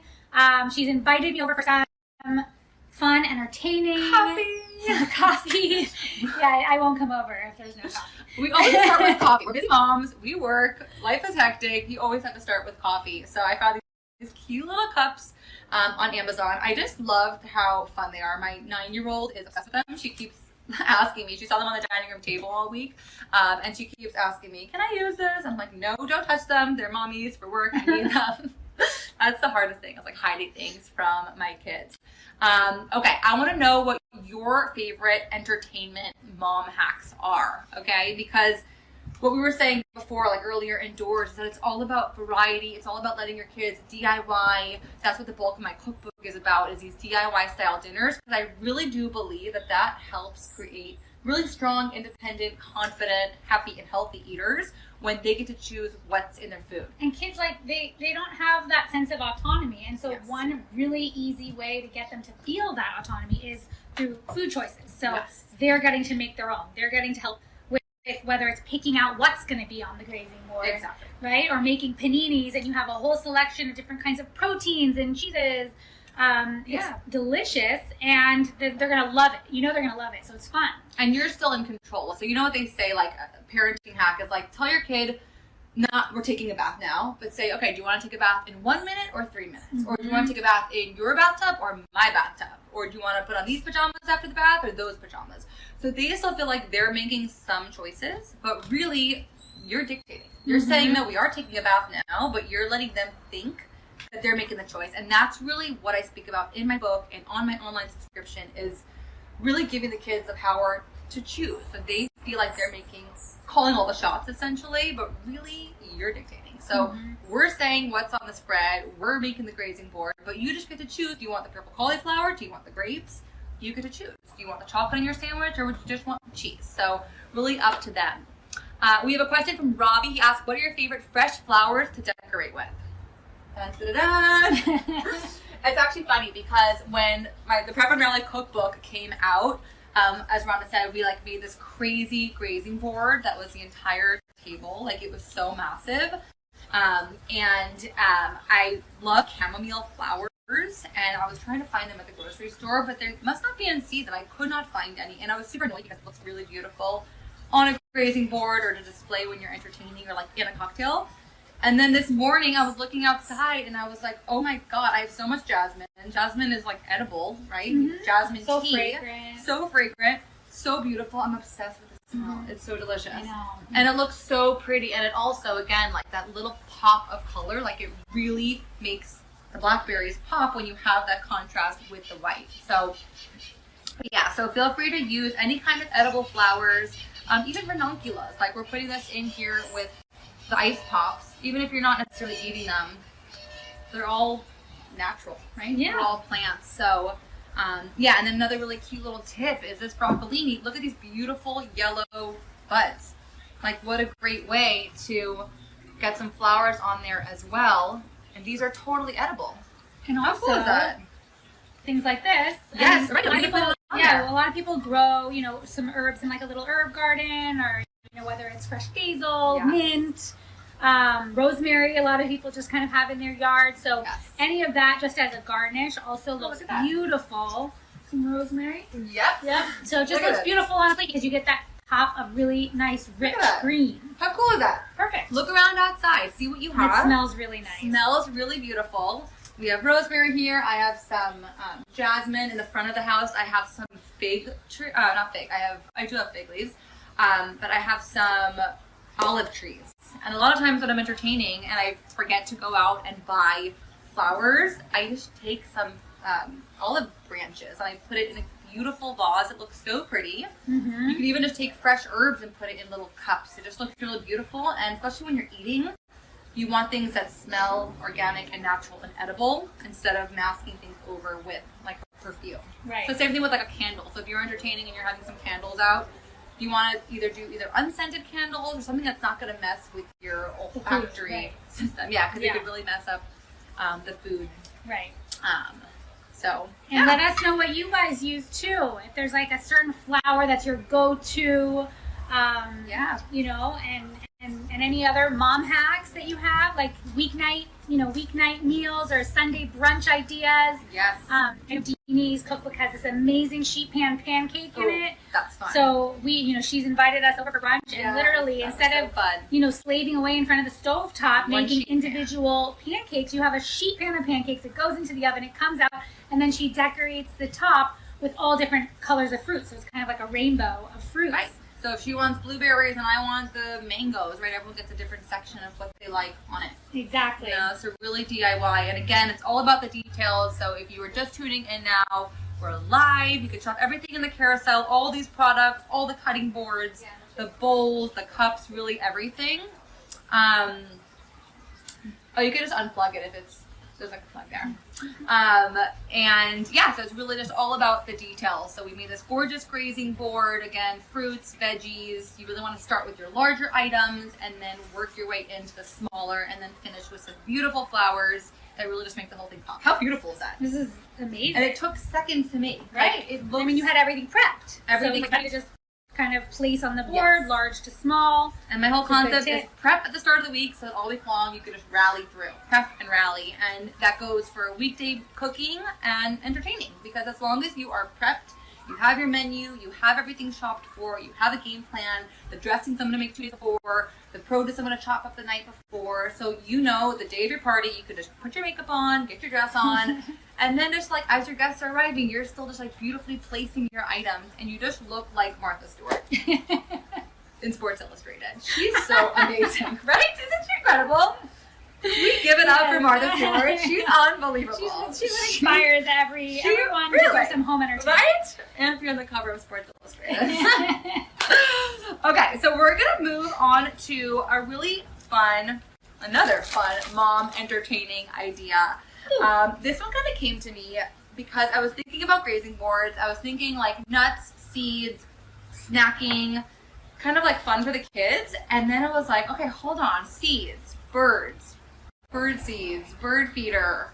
She's invited me over for some fun, entertaining coffee. Yeah, I won't come over if there's no coffee. We always start with coffee. We're busy moms. We work. Life is hectic. You always have to start with coffee. So I found these cute little cups on Amazon. I just loved how fun they are. My 9-year-old is obsessed with them. She keeps asking me. She saw them on the dining room table all week, and she keeps asking me, "Can I use this?" I'm like, "No, don't touch them. They're mommy's for work. I need them." That's the hardest thing. I was like hiding things from my kids. Okay, I want to know what your favorite entertainment mom hacks are. Okay, because what we were saying before, like earlier indoors, is that it's all about variety. It's all about letting your kids DIY. That's what the bulk of my cookbook is about, is these DIY style dinners. Because I really do believe that that helps create really strong, independent, confident, happy, and healthy eaters when they get to choose what's in their food. And kids, like, they don't have that sense of autonomy. And so one really easy way to get them to feel that autonomy is through food choices. So they're getting to make their own. They're getting to help with whether it's picking out what's going to be on the grazing board, right? Or making paninis, and you have a whole selection of different kinds of proteins and cheeses. It's delicious, and they're going to love it. You know they're going to love it, so it's fun. And you're still in control. So you know what they say, like a parenting hack is like, tell your kid, not we're taking a bath now, but say, okay, do you want to take a bath in 1 minute or 3 minutes? Or do you want to take a bath in your bathtub or my bathtub? Or do you want to put on these pajamas after the bath or those pajamas? So they still feel like they're making some choices, but really you're dictating. You're saying, no, we are taking a bath now, but you're letting them think that they're making the choice. And that's really what I speak about in my book and on my online subscription, is really giving the kids the power to choose. So they feel like they're calling all the shots essentially, but really you're dictating. So we're saying what's on the spread, we're making the grazing board, but you just get to choose. Do you want the purple cauliflower? Do you want the grapes? You get to choose. Do you want the chocolate in your sandwich, or would you just want the cheese? So really up to them. We have a question from Robbie. He asked, what are your favorite fresh flowers to decorate with? Dun, dun, dun, dun. It's actually funny because when the Prep and Rally cookbook came out, as Rhonda said, we like made this crazy grazing board that was the entire table. Like, it was so massive. I love chamomile flowers, and I was trying to find them at the grocery store, but they must not be in season. I could not find any, and I was super annoyed because it looks really beautiful on a grazing board or to display when you're entertaining or like in a cocktail. And then this morning I was looking outside and I was like, oh my god, I have so much jasmine. And jasmine is like edible, right? Jasmine so tea. So fragrant, so beautiful. I'm obsessed with the smell. It's so delicious. I know. And it looks so pretty. And it also, again, like that little pop of color, like it really makes the blackberries pop when you have that contrast with the white. So yeah, so feel free to use any kind of edible flowers, even ranunculus. Like, we're putting this in here with the ice pops. Even if you're not necessarily eating them, they're all natural, right? Yeah. They're all plants. So, yeah, and then another really cute little tip is this broccolini. Look at these beautiful yellow buds. Like, what a great way to get some flowers on there as well. And these are totally edible. And how also, cool is that? Things like this. Yes, right. A lot of people grow, some herbs in like a little herb garden, or whether it's fresh basil, mint, rosemary. A lot of people just kind of have in their yard. So any of that just as a garnish also looks beautiful. Some rosemary. Yep. So it just looks beautiful on a plate because you get that pop a really nice rich Look at that. green. How cool is that? Perfect. Look around outside. See what you have. It smells really nice. Smells really beautiful. We have rosemary here. I have some jasmine in the front of the house. I have some fig tree. Not fig. I do have fig leaves. But I have some olive trees. And a lot of times when I'm entertaining and I forget to go out and buy flowers, I just take some olive branches and I put it in a beautiful vase. It looks so pretty. You can even just take fresh herbs and put it in little cups. It just looks really beautiful, and especially when you're eating, you want things that smell organic and natural and edible instead of masking things over with like perfume. Right. So same thing with like a candle. So if you're entertaining and you're having some candles out, you want to either do unscented candles or something that's not going to mess with your olfactory system. Yeah, because it could really mess up the food. Right. And let us know what you guys use too. If there's like a certain flour that's your go-to, you know, and any other mom hacks that you have, like weeknight meals or Sunday brunch ideas. Yes. Deanie's cookbook has this amazing sheet pan pancake in it. That's fun. So she's invited us over for brunch, and literally instead of slaving away in front of the stove top making individual pancakes, you have a sheet pan of pancakes. It goes into the oven, it comes out, and then she decorates the top with all different colors of fruit. So it's kind of like a rainbow of fruits. Right. So if she wants blueberries and I want the mangoes, right? Everyone gets a different section of what they like on it. Exactly. You know, so really DIY. And again, it's all about the details. So if you were just tuning in now, we're live. You can shop everything in the carousel, all these products, all the cutting boards, the bowls, the cups, really everything. You can just unplug it if there's like a plug there. So it's really just all about the details. So we made this gorgeous grazing board. Again, fruits, veggies. You really want to start with your larger items and then work your way into the smaller and then finish with some beautiful flowers that really just make the whole thing pop. How beautiful is that? This is amazing. And it took seconds to make. Right. Like, you had everything prepped. Everything so you just kind of place on the board, large to small. And my whole concept is prep at the start of the week, so that all week long you can just rally through. Prep and rally. And that goes for weekday cooking and entertaining, because as long as you are prepped, you have your menu, you have everything shopped for, you have a game plan, the dressings I'm going to make 2 days before, the produce I'm going to chop up the night before, so you know the day of your party you could just put your makeup on, get your dress on, and then just like as your guests are arriving, you're still just like beautifully placing your items, and you just look like Martha Stewart in Sports Illustrated. She's so amazing, right? Isn't she incredible? We give it up for Martha Stewart. She's unbelievable. She inspires everyone to do some home entertainment. Right? And if you're on the cover of Sports Illustrated. Okay, so we're going to move on to a really another fun mom entertaining idea. This one kind of came to me because I was thinking about grazing boards. I was thinking like nuts, seeds, snacking, kind of like fun for the kids. And then I was like, okay, hold on. Seeds, birds, bird seeds, bird feeder.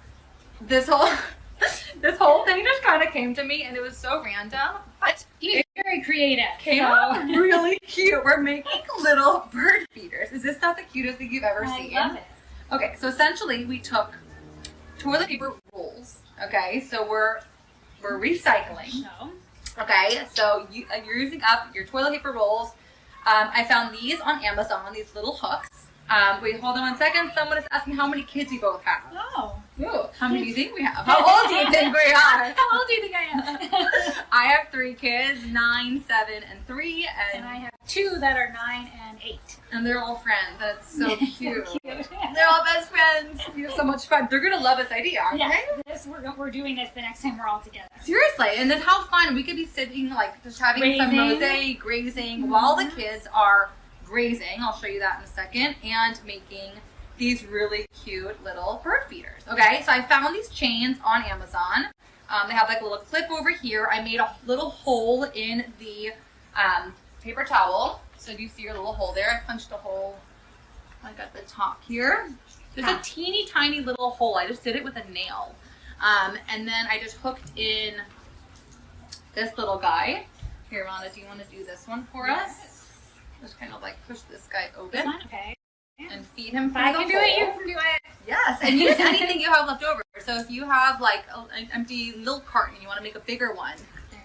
This whole thing just kind of came to me, and it was so random, but He's very creative. Came out really cute. We're making little bird feeders. Is this not the cutest thing you've ever seen? I love it. Okay, so essentially we took toilet paper rolls. Okay, so we're recycling. No. Okay, so you're using up your toilet paper rolls. I found these on Amazon, these little hooks. Wait, hold on 1 second. Someone is asking how many kids we both have. Oh. Ooh, how many do you think we have? How old do you think we are? How old do you think I am? I have 3 kids, 9, 7, and 3. And I have 2 that are 9 and 8. And they're all friends. That's so cute. So cute. They're all best friends. We have so much fun. They're going to love this idea, aren't they? We're doing this the next time we're all together. Seriously. And then how fun. We could be sitting, like, just having some rosé, grazing, while the kids are grazing. I'll show you that in a second. And making these really cute little bird feeders. Okay, so I found these chains on Amazon. They have like a little clip over here. I made a little hole in the paper towel. So do you see your little hole there? I punched a hole like at the top here. There's a teeny tiny little hole. I just did it with a nail. And then I just hooked in this little guy. Here, Rhonda, do you want to do this one for us? Just kind of like push this guy open. Okay. And feed him through I can do it, you can do it. Yes, and use anything you have left over. So if you have like an empty milk carton and you want to make a bigger one,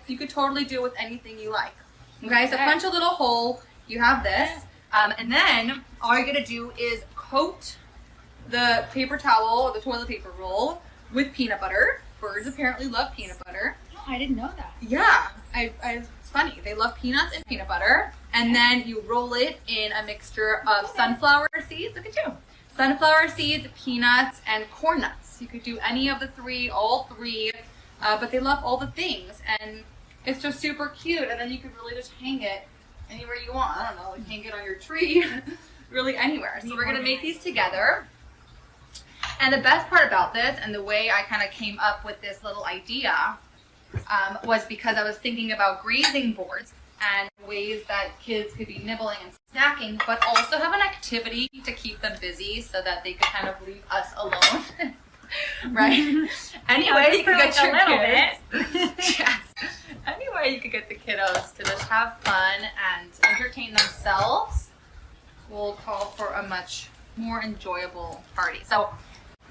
you could totally do it with anything you like. Okay, so punch a little hole. You have this. And then all you're gonna do is coat the paper towel or the toilet paper roll with peanut butter. Birds apparently love peanut butter. Oh, I didn't know that. Yeah, it's funny. They love peanuts and peanut butter. And then you roll it in a mixture of sunflower seeds. Look at you. Sunflower seeds, peanuts, and corn nuts. You could do any of the three, all three, but they love all the things. And it's just super cute. And then you could really just hang it anywhere you want. I don't know, like hang it on your tree, really anywhere. So we're gonna make these together. And the best part about this, and the way I kind of came up with this little idea, was because I was thinking about grazing boards and ways that kids could be nibbling and snacking, but also have an activity to keep them busy so that they could kind of leave us alone. Right? Anyway, you can get your kids. Yes. Anyway, you could get the kiddos to just have fun and entertain themselves. We'll call for a much more enjoyable party. So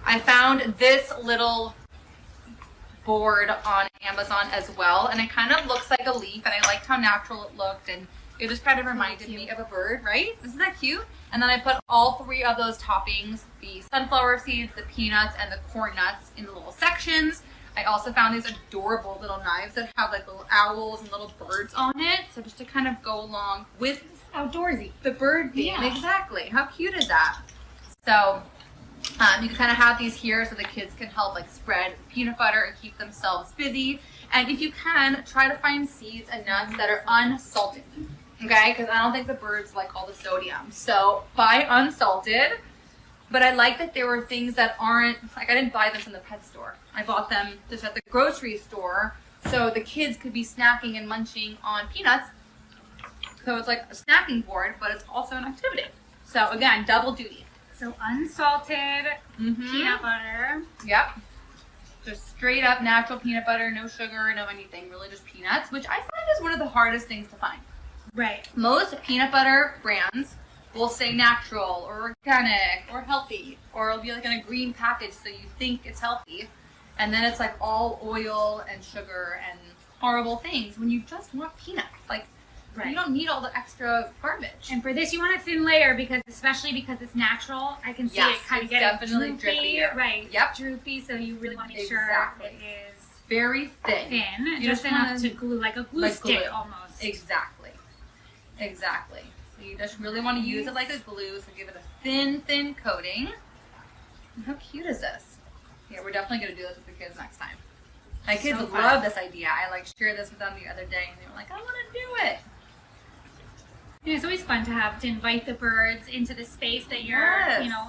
I found this little board on Amazon as well, and it kind of looks like a leaf, and I liked how natural it looked, and it just kind of reminded me of a bird, right? Isn't that cute? And then I put all three of those toppings, the sunflower seeds, the peanuts, and the corn nuts, in little sections. I also found these adorable little knives that have like little owls and little birds on it, so just to kind of go along with outdoorsy. The bird theme. Yeah. Exactly. How cute is that? So you can kind of have these here so the kids can help like spread peanut butter and keep themselves busy. And if you can, try to find seeds and nuts that are unsalted. Okay? Because I don't think the birds like all the sodium. So buy unsalted. But I like that there were things that aren't, like I didn't buy them from the pet store. I bought them just at the grocery store so the kids could be snacking and munching on peanuts. So it's like a snacking board, but it's also an activity. So again, double duty. So unsalted peanut butter. Yep. Just straight up natural peanut butter, no sugar, no anything, really just peanuts, which I find is one of the hardest things to find. Right. Most peanut butter brands will say natural or organic or healthy, or it'll be like in a green package so you think it's healthy. And then it's like all oil and sugar and horrible things when you just want peanuts. Like, you don't need all the extra garbage. And for this, you want a thin layer because, especially because it's natural, I can see it kind of getting definitely droopy, drippier. Right. Yep. Droopy, so you really want to make sure it is very thin. Just enough to glue, like a glue stick almost. Exactly. Exactly. So you just really want to use it like a glue, so give it a thin, thin coating. And how cute is this? Yeah, we're definitely going to do this with the kids next time. My kids love this idea. I like shared this with them the other day, and they were like, I want to do it. Yeah, it's always fun to invite the birds into the space that you're,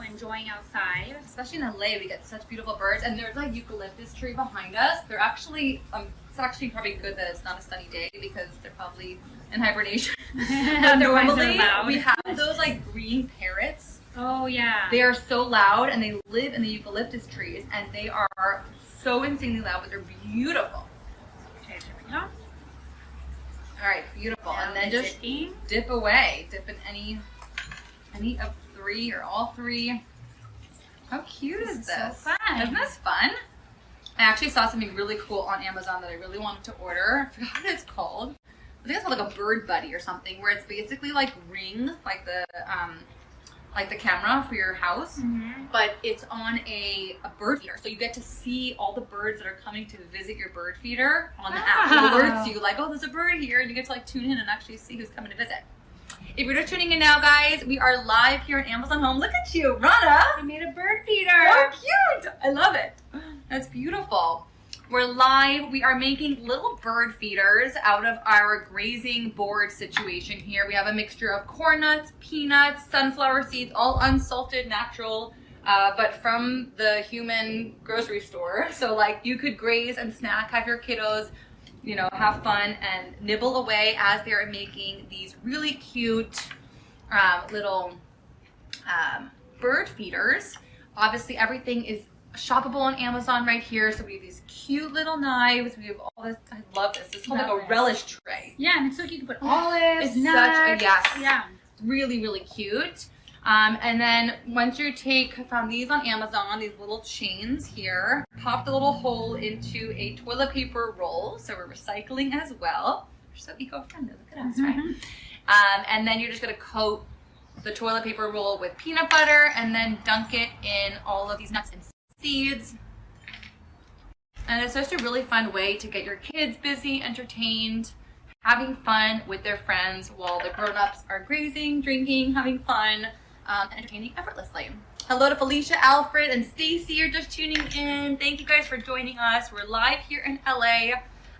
enjoying outside. Especially in LA, we get such beautiful birds, and there's like eucalyptus tree behind us. They're actually, it's actually probably good that it's not a sunny day because they're probably in hibernation. Normally, we have those like green parrots. Oh yeah. They are so loud, and they live in the eucalyptus trees, and they are so insanely loud, but they're beautiful. Okay, here we go. All right, beautiful. And then just dip away. Dip in any of three or all three. How cute is this? So fun. Isn't this fun? I actually saw something really cool on Amazon that I really wanted to order. I forgot what it's called. I think it's called like a bird buddy or something, where it's basically like Ring, like the camera for your house, but it's on a bird feeder. So you get to see all the birds that are coming to visit your bird feeder on the app. It alerts you like, oh, there's a bird here, and you get to like tune in and actually see who's coming to visit. If you're just tuning in now, guys, we are live here at Amazon Home. Look at you, Rana. I made a bird feeder. So cute. I love it. That's beautiful. We're live. We are making little bird feeders out of our grazing board situation here. We have a mixture of corn nuts, peanuts, sunflower seeds, all unsalted, natural, but from the human grocery store. So like you could graze and snack, have your kiddos, have fun and nibble away as they're making these really cute little bird feeders. Obviously everything is shoppable on Amazon right here. So we have these cute little knives. We have all this. I love this. It's called like a relish tray. Yeah, and it's so cute. You can put olives, it's nuts. Such a yes. Yeah. Really, really cute. And then once you found these on Amazon, these little chains here, pop the little hole into a toilet paper roll. So we're recycling as well. We're so eco-friendly. Look at us, right? And then you're just gonna coat the toilet paper roll with peanut butter and then dunk it in all of these nuts and seeds. And it's just a really fun way to get your kids busy, entertained, having fun with their friends while the grown-ups are grazing, drinking, having fun, and entertaining effortlessly. Hello to Felicia, Alfred, and Stacy. You're just tuning in. Thank you guys for joining us. We're live here in LA.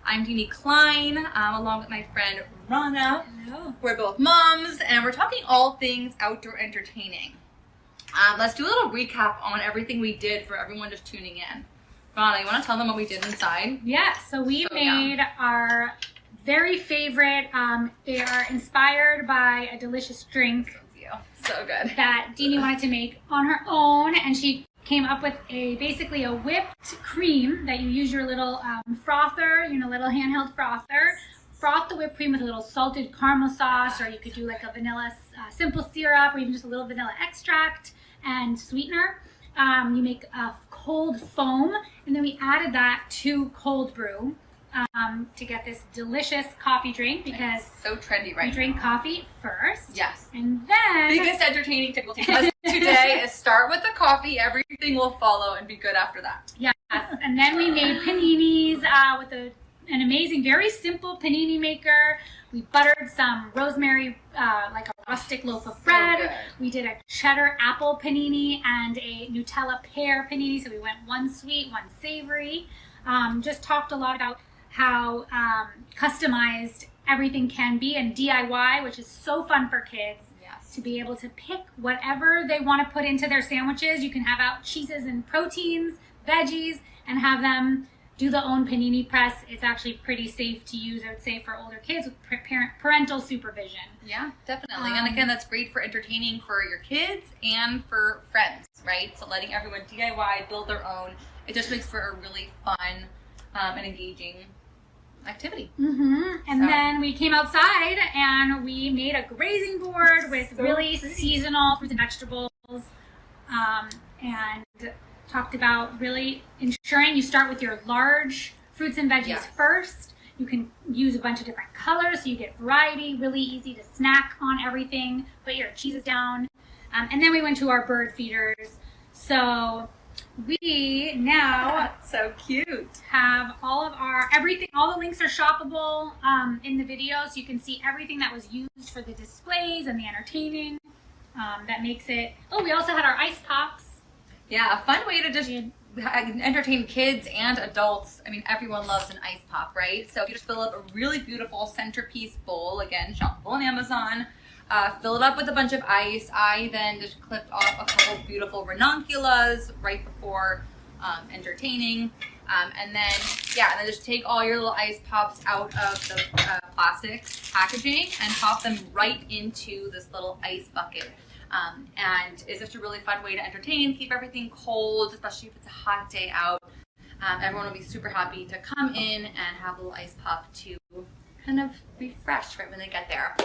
I'm Deanie Klein, along with my friend Rana. Hello. We're both moms, and we're talking all things outdoor entertaining. Let's do a little recap on everything we did for everyone just tuning in. Rana, you want to tell them what we did inside? Yeah, so we made our very favorite, they are inspired by a delicious drink. So good. That Deanie wanted to make on her own, and she came up with basically a whipped cream that you use your little frother, little handheld frother. Froth the whipped cream with a little salted caramel sauce, or you could do like a vanilla simple syrup, or even just a little vanilla extract and sweetener. You make a cold foam, and then we added that to cold brew to get this delicious coffee drink, because it's so trendy right now. We drink coffee first. Yes. And then biggest entertaining tip we'll take us today is start with the coffee. Everything will follow and be good after that. Yes. And then we made paninis with an amazing, very simple panini maker. We buttered some rosemary, like a rustic loaf of bread. So good. We did a cheddar apple panini and a Nutella pear panini. So we went one sweet, one savory. Just talked a lot about how customized everything can be, and DIY, which is so fun for kids. Yes. To be able to pick whatever they want to put into their sandwiches. You can have out cheeses and proteins, veggies, and have them do the own panini press. It's actually pretty safe to use, I would say, for older kids with parental supervision. Yeah, definitely. And again, that's great for entertaining for your kids and for friends, right? So letting everyone DIY, build their own. It just makes for a really fun and engaging activity. And then we came outside and we made a grazing board with really seasonal fruits and vegetables, and talked about really ensuring you start with your large fruits and veggies first. You can use a bunch of different colors so you get variety, really easy to snack on everything, put your cheeses down. And then we went to our bird feeders. So we now so cute. Have all of our everything. All the links are shoppable in the video, so you can see everything that was used for the displays and the entertaining. That makes it. Oh, we also had our ice pops. Yeah, a fun way to just entertain kids and adults. I mean, everyone loves an ice pop, right? So if you just fill up a really beautiful centerpiece bowl, again, shoppable on Amazon. Fill it up with a bunch of ice. I then just clipped off a couple beautiful ranunculus right before entertaining. And then just take all your little ice pops out of the plastic packaging and pop them right into this little ice bucket. And it's just a really fun way to entertain, keep everything cold, especially if it's a hot day out. Everyone will be super happy to come in and have a little ice pop to kind of refresh right when they get there.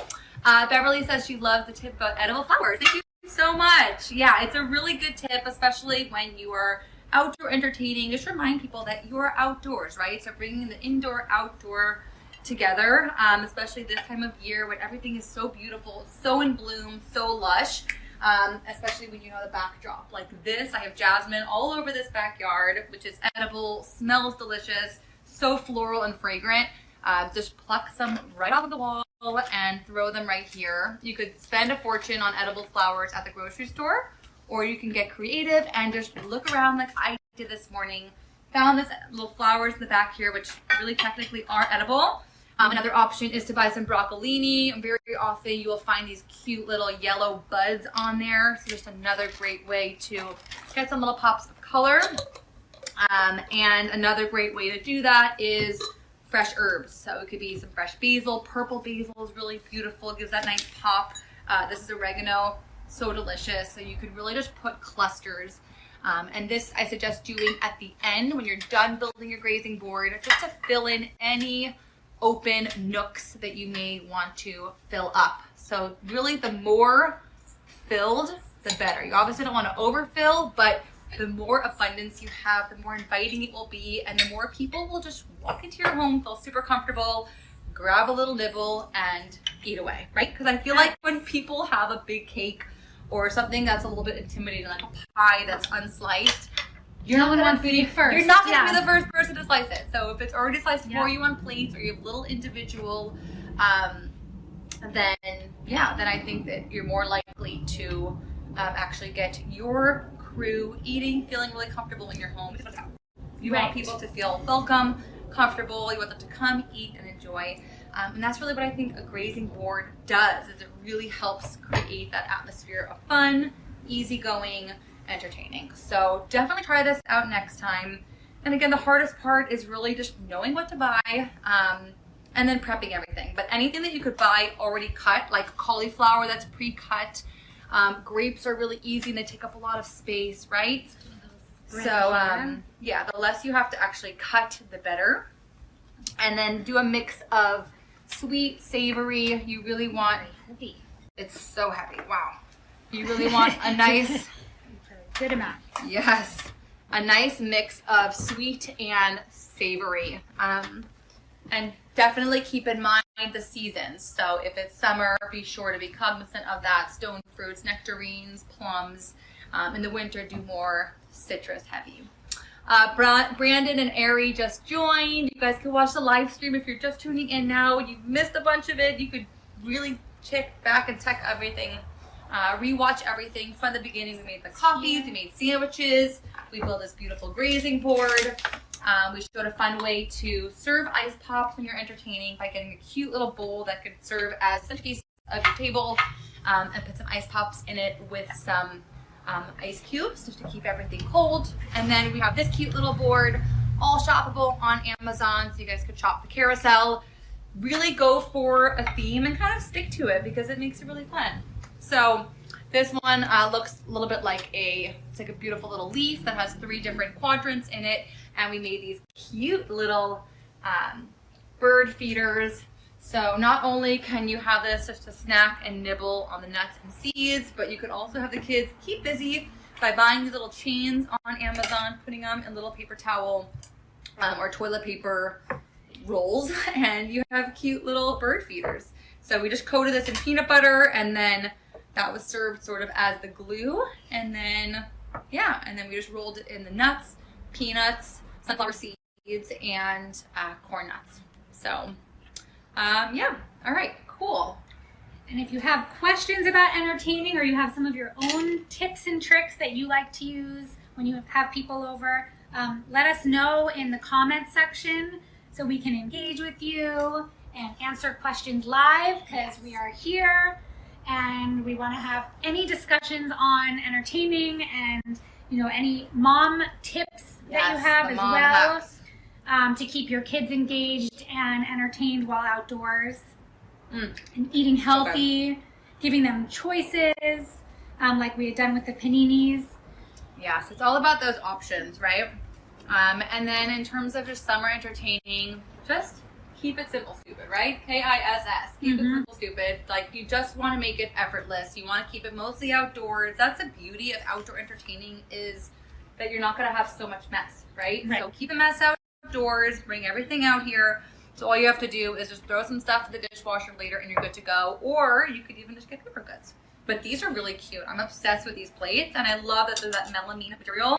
Beverly says she loves the tip about edible flowers. Thank you so much. Yeah, it's a really good tip, especially when you are outdoor entertaining. Just remind people that you are outdoors, right? So bringing the indoor, outdoor together, especially this time of year when everything is so beautiful, so in bloom, so lush, especially when you know the backdrop. Like this, I have jasmine all over this backyard, which is edible, smells delicious, so floral and fragrant. Just pluck some right off of the wall and throw them right here. You could spend a fortune on edible flowers at the grocery store, or you can get creative and just look around like I did this morning. Found this little flowers in the back here, which really technically are edible. Another option is to buy some broccolini. Very often you will find these cute little yellow buds on there. So just another great way to get some little pops of color. And another great way to do that is fresh herbs. So it could be some fresh basil. Purple basil is really beautiful. It gives that nice pop. This is oregano. So delicious. So you could really just put clusters. And this I suggest doing at the end when you're done building your grazing board, just to fill in any open nooks that you may want to fill up. So really the more filled, the better. You obviously don't want to overfill, but the more abundance you have, the more inviting it will be, and the more people will just walk into your home, feel super comfortable, grab a little nibble and eat away, right? Because I feel like when people have a big cake or something that's a little bit intimidating, like a pie that's unsliced, you're not going to be first. You're not going to be the first person to slice it. So if it's already sliced for you on plates, or you have little individual, then I think that you're more likely to actually get your crew eating, feeling really comfortable in your home. You want people to feel welcome, comfortable. You want them to come, eat, and enjoy. And that's really what I think a grazing board does, is it really helps create that atmosphere of fun, easygoing, entertaining. So definitely try this out next time. And again, the hardest part is really just knowing what to buy, and then prepping everything. But anything that you could buy already cut, like cauliflower that's pre-cut, grapes are really easy and they take up a lot of space, right? So yeah, the less you have to actually cut, the better. And then do a mix of sweet, savory. You really want, it's so heavy, wow. You really want a nice, good amount. Yes, a nice mix of sweet and savory. And definitely keep in mind the seasons. So if it's summer, be sure to be cognizant of that. Stone fruits, nectarines, plums. In the winter, do more citrus heavy. Brandon and Ari just joined. You guys can watch the live stream if you're just tuning in now. You've missed a bunch of it. You could really check back and check everything. Rewatch everything from the beginning. We made the coffees, we made sandwiches, we built this beautiful grazing board. We showed a fun way to serve ice pops when you're entertaining by getting a cute little bowl that could serve as the centerpiece of your table, and put some ice pops in it with some ice cubes just to keep everything cold. And then we have this cute little board, all shoppable on Amazon, so you guys could shop the carousel. Really go for a theme and kind of stick to it because it makes it really fun. So this one looks a little bit like it's like a beautiful little leaf that has 3 different quadrants in it. And we made these cute little bird feeders. So not only can you have this just to snack and nibble on the nuts and seeds, but you could also have the kids keep busy by buying these little chains on Amazon, putting them in little paper towel or toilet paper rolls, and you have cute little bird feeders. So we just coated this in peanut butter, and then that was served sort of as the glue. And then, yeah, and then we just rolled it in the nuts, peanuts, sunflower seeds, and corn nuts. So, yeah, all right, cool. And if you have questions about entertaining, or you have some of your own tips and tricks that you like to use when you have people over, let us know in the comments section so we can engage with you and answer questions live, because we are here and we want to have any discussions on entertaining and, you know, any mom tips that you have as well, to keep your kids engaged and entertained while outdoors, and eating healthy, giving them choices, like we had done with the paninis. Yes, it's all about those options, right? And then in terms of just summer entertaining, just keep it simple, stupid, right? KISS. Keep it simple, stupid. Like, you just want to make it effortless. You want to keep it mostly outdoors. That's the beauty of outdoor entertaining, is that you're not going to have so much mess, right? So keep a mess outdoors, bring everything out here. So all you have to do is just throw some stuff in the dishwasher later and you're good to go. Or you could even just get paper goods. But these are really cute. I'm obsessed with these plates, and I love that there's that melamine material.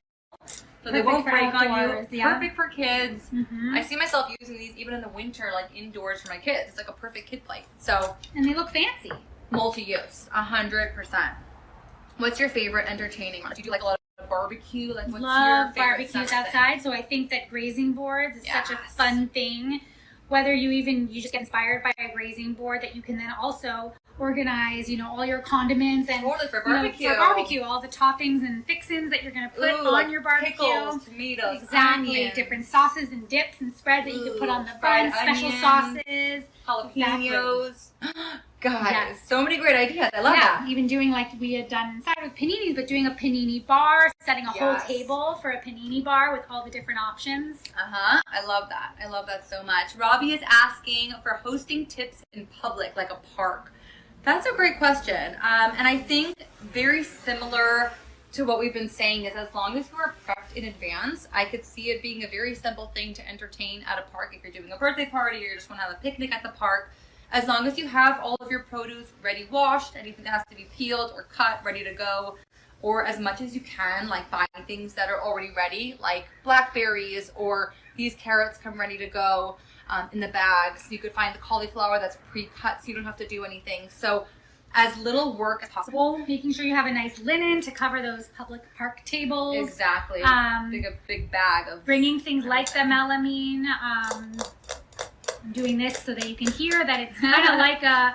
So they won't break on you. Perfect for kids. I see myself using these even in the winter, like indoors for my kids. It's like a perfect kid plate. So, and they look fancy. Multi-use, 100%. What's your favorite entertaining one? Do you do like a lot of barbecue? Like, what's your favorite barbecues outside. So I think that grazing boards is such a fun thing. Whether you just get inspired by a grazing board that you can then also organize, you know, all your condiments and for barbecue. You know, for barbecue, all the toppings and fixins that you're going to put on like your barbecue. Pickles, tomatoes, exactly. onions. Different sauces and dips and spreads that you can put on the bun. Special sauces, jalapenos. God, so many great ideas. I love that. Even doing like we had done inside with paninis, but doing a panini bar, setting a whole table for a panini bar with all the different options. I love that. I love that so much. Robbie is asking for hosting tips in public, like a park. That's a great question. And I think very similar to what we've been saying is as long as you are prepped in advance, I could see it being a very simple thing to entertain at a park if you're doing a birthday party or you just want to have a picnic at the park. As long as you have all of your produce ready washed, anything that has to be peeled or cut, ready to go, or as much as you can, like buy things that are already ready, like blackberries, or these carrots come ready to go in the bags. You could find the cauliflower that's pre-cut so you don't have to do anything. So as little work as possible. Making sure you have a nice linen to cover those public park tables. Exactly. A big bag of... Bringing things like the melamine. I'm doing this so that you can hear that it's kind of like a...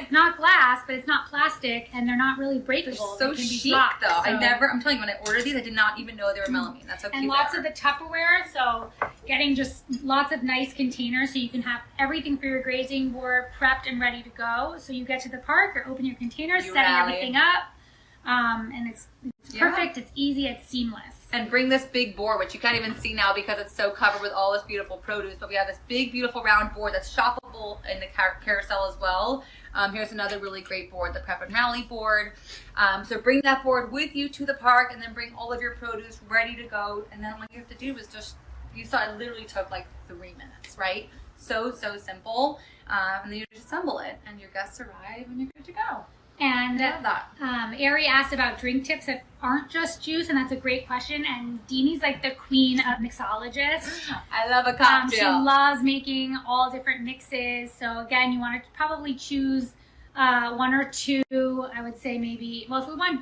it's not glass, but it's not plastic, and they're not really breakable. They're so chic, though. I'm telling you, when I ordered these, I did not even know they were melamine. That's how cute. And lots of the Tupperware, so getting just lots of nice containers so you can have everything for your grazing board prepped and ready to go. So you get to the park, or open your containers, setting everything up, and it's perfect, it's easy, it's seamless. And bring this big board, which you can't even see now because it's so covered with all this beautiful produce, but we have this big, beautiful round board that's shoppable in the carousel as well. Here's another really great board, the Prep and Rally board. So bring that board with you to the park and then bring all of your produce ready to go. And then what you have to do is just, you saw it literally took like 3 minutes, right? So simple. And then you just assemble it and your guests arrive and you're good to go. And Ari asked about drink tips that aren't just juice, and that's a great question. And Deanie's like the queen of mixologists. I love a cocktail. She loves making all different mixes. So again, you want to probably choose 1 or 2. I would say maybe. Well,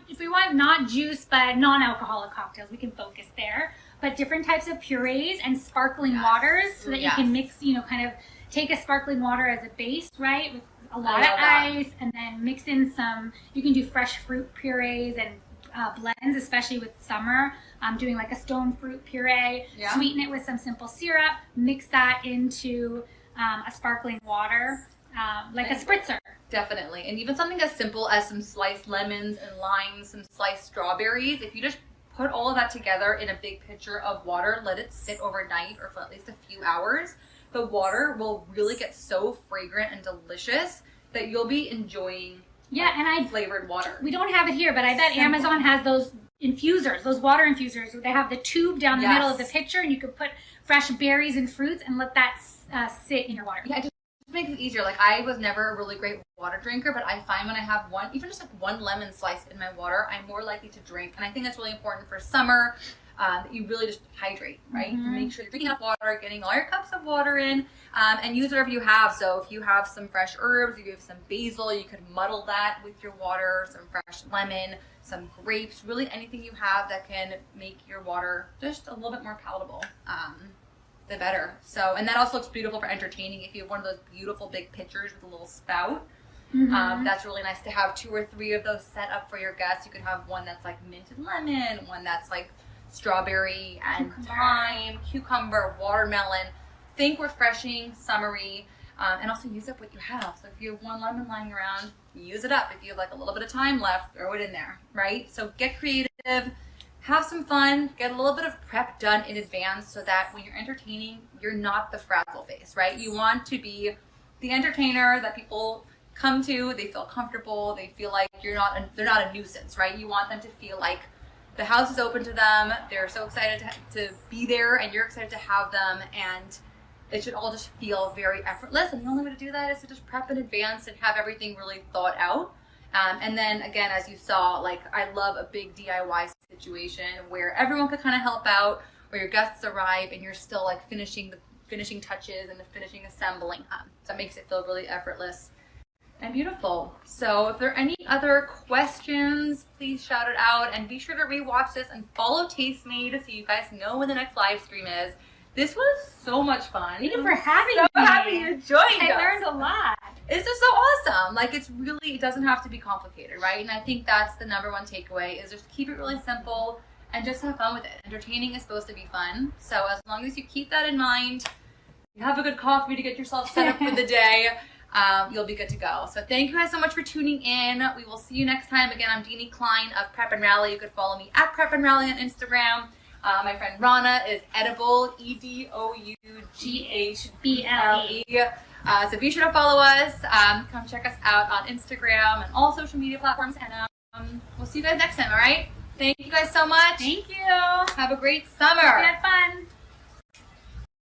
if we want not juice but non-alcoholic cocktails, we can focus there. But different types of purees and sparkling waters, so that you can mix. Kind of take a sparkling water as a base, right? With a lot of ice, and then mix in some, you can do fresh fruit purees and blends, especially with summer. Doing like a stone fruit puree, sweeten it with some simple syrup, mix that into a sparkling water, like a spritzer. Definitely. And even something as simple as some sliced lemons and limes, some sliced strawberries, if you just put all of that together in a big pitcher of water, let it sit overnight or for at least a few hours, the water will really get so fragrant and delicious that you'll be enjoying flavored water. We don't have it here, but I bet Amazon has those infusers, those water infusers. They have the tube down the middle of the pitcher, and you could put fresh berries and fruits and let that sit in your water. Yeah, it just makes it easier. Like, I was never a really great water drinker, but I find when I have even just like 1 lemon sliced in my water, I'm more likely to drink. And I think that's really important for summer. That you really just hydrate, right? Make sure you're drinking enough water, getting all your cups of water in, and use whatever you have. So if you have some fresh herbs, you have some basil, you could muddle that with your water, some fresh lemon, some grapes, really anything you have that can make your water just a little bit more palatable, the better. So, and that also looks beautiful for entertaining. If you have one of those beautiful big pitchers with a little spout, that's really nice to have 2 or 3 of those set up for your guests. You could have one that's like minted lemon, one that's like strawberry and lime, cucumber, watermelon. Think refreshing, summery, and also use up what you have. So if you have 1 lemon lying around, use it up. If you have like a little bit of time left, throw it in there, right? So get creative, have some fun, get a little bit of prep done in advance so that when you're entertaining, you're not the frazzle face, right? You want to be the entertainer that people come to, they feel comfortable, they feel like they're not a nuisance, right? You want them to feel like the house is open to them, they're so excited to be there, and you're excited to have them, and it should all just feel very effortless. And the only way to do that is to just prep in advance and have everything really thought out. And then again, as you saw, like, I love a big DIY situation where everyone could kind of help out, where your guests arrive and you're still like finishing the finishing touches and the finishing assembling. So that makes it feel really effortless and beautiful. So if there are any other questions, please shout it out, and be sure to rewatch this and follow Tastemade so you guys know when the next live stream is. This was so much fun. Thank you for having me. So happy you joined us. I learned a lot. It's just so awesome. Like, it's really, it doesn't have to be complicated, right? And I think that's the #1 takeaway, is just keep it really simple and just have fun with it. Entertaining is supposed to be fun. So as long as you keep that in mind, you have a good coffee to get yourself set up for the day, you'll be good to go. So thank you guys so much for tuning in. We will see you next time. Again, I'm Deanie Klein of Prep and Rally. You could follow me at Prep and Rally on Instagram. My friend Rana is Edible, EDOUGHBLE. So be sure to follow us. Come check us out on Instagram and all social media platforms. And we'll see you guys next time, all right? Thank you guys so much. Thank you. Have a great summer. We had fun.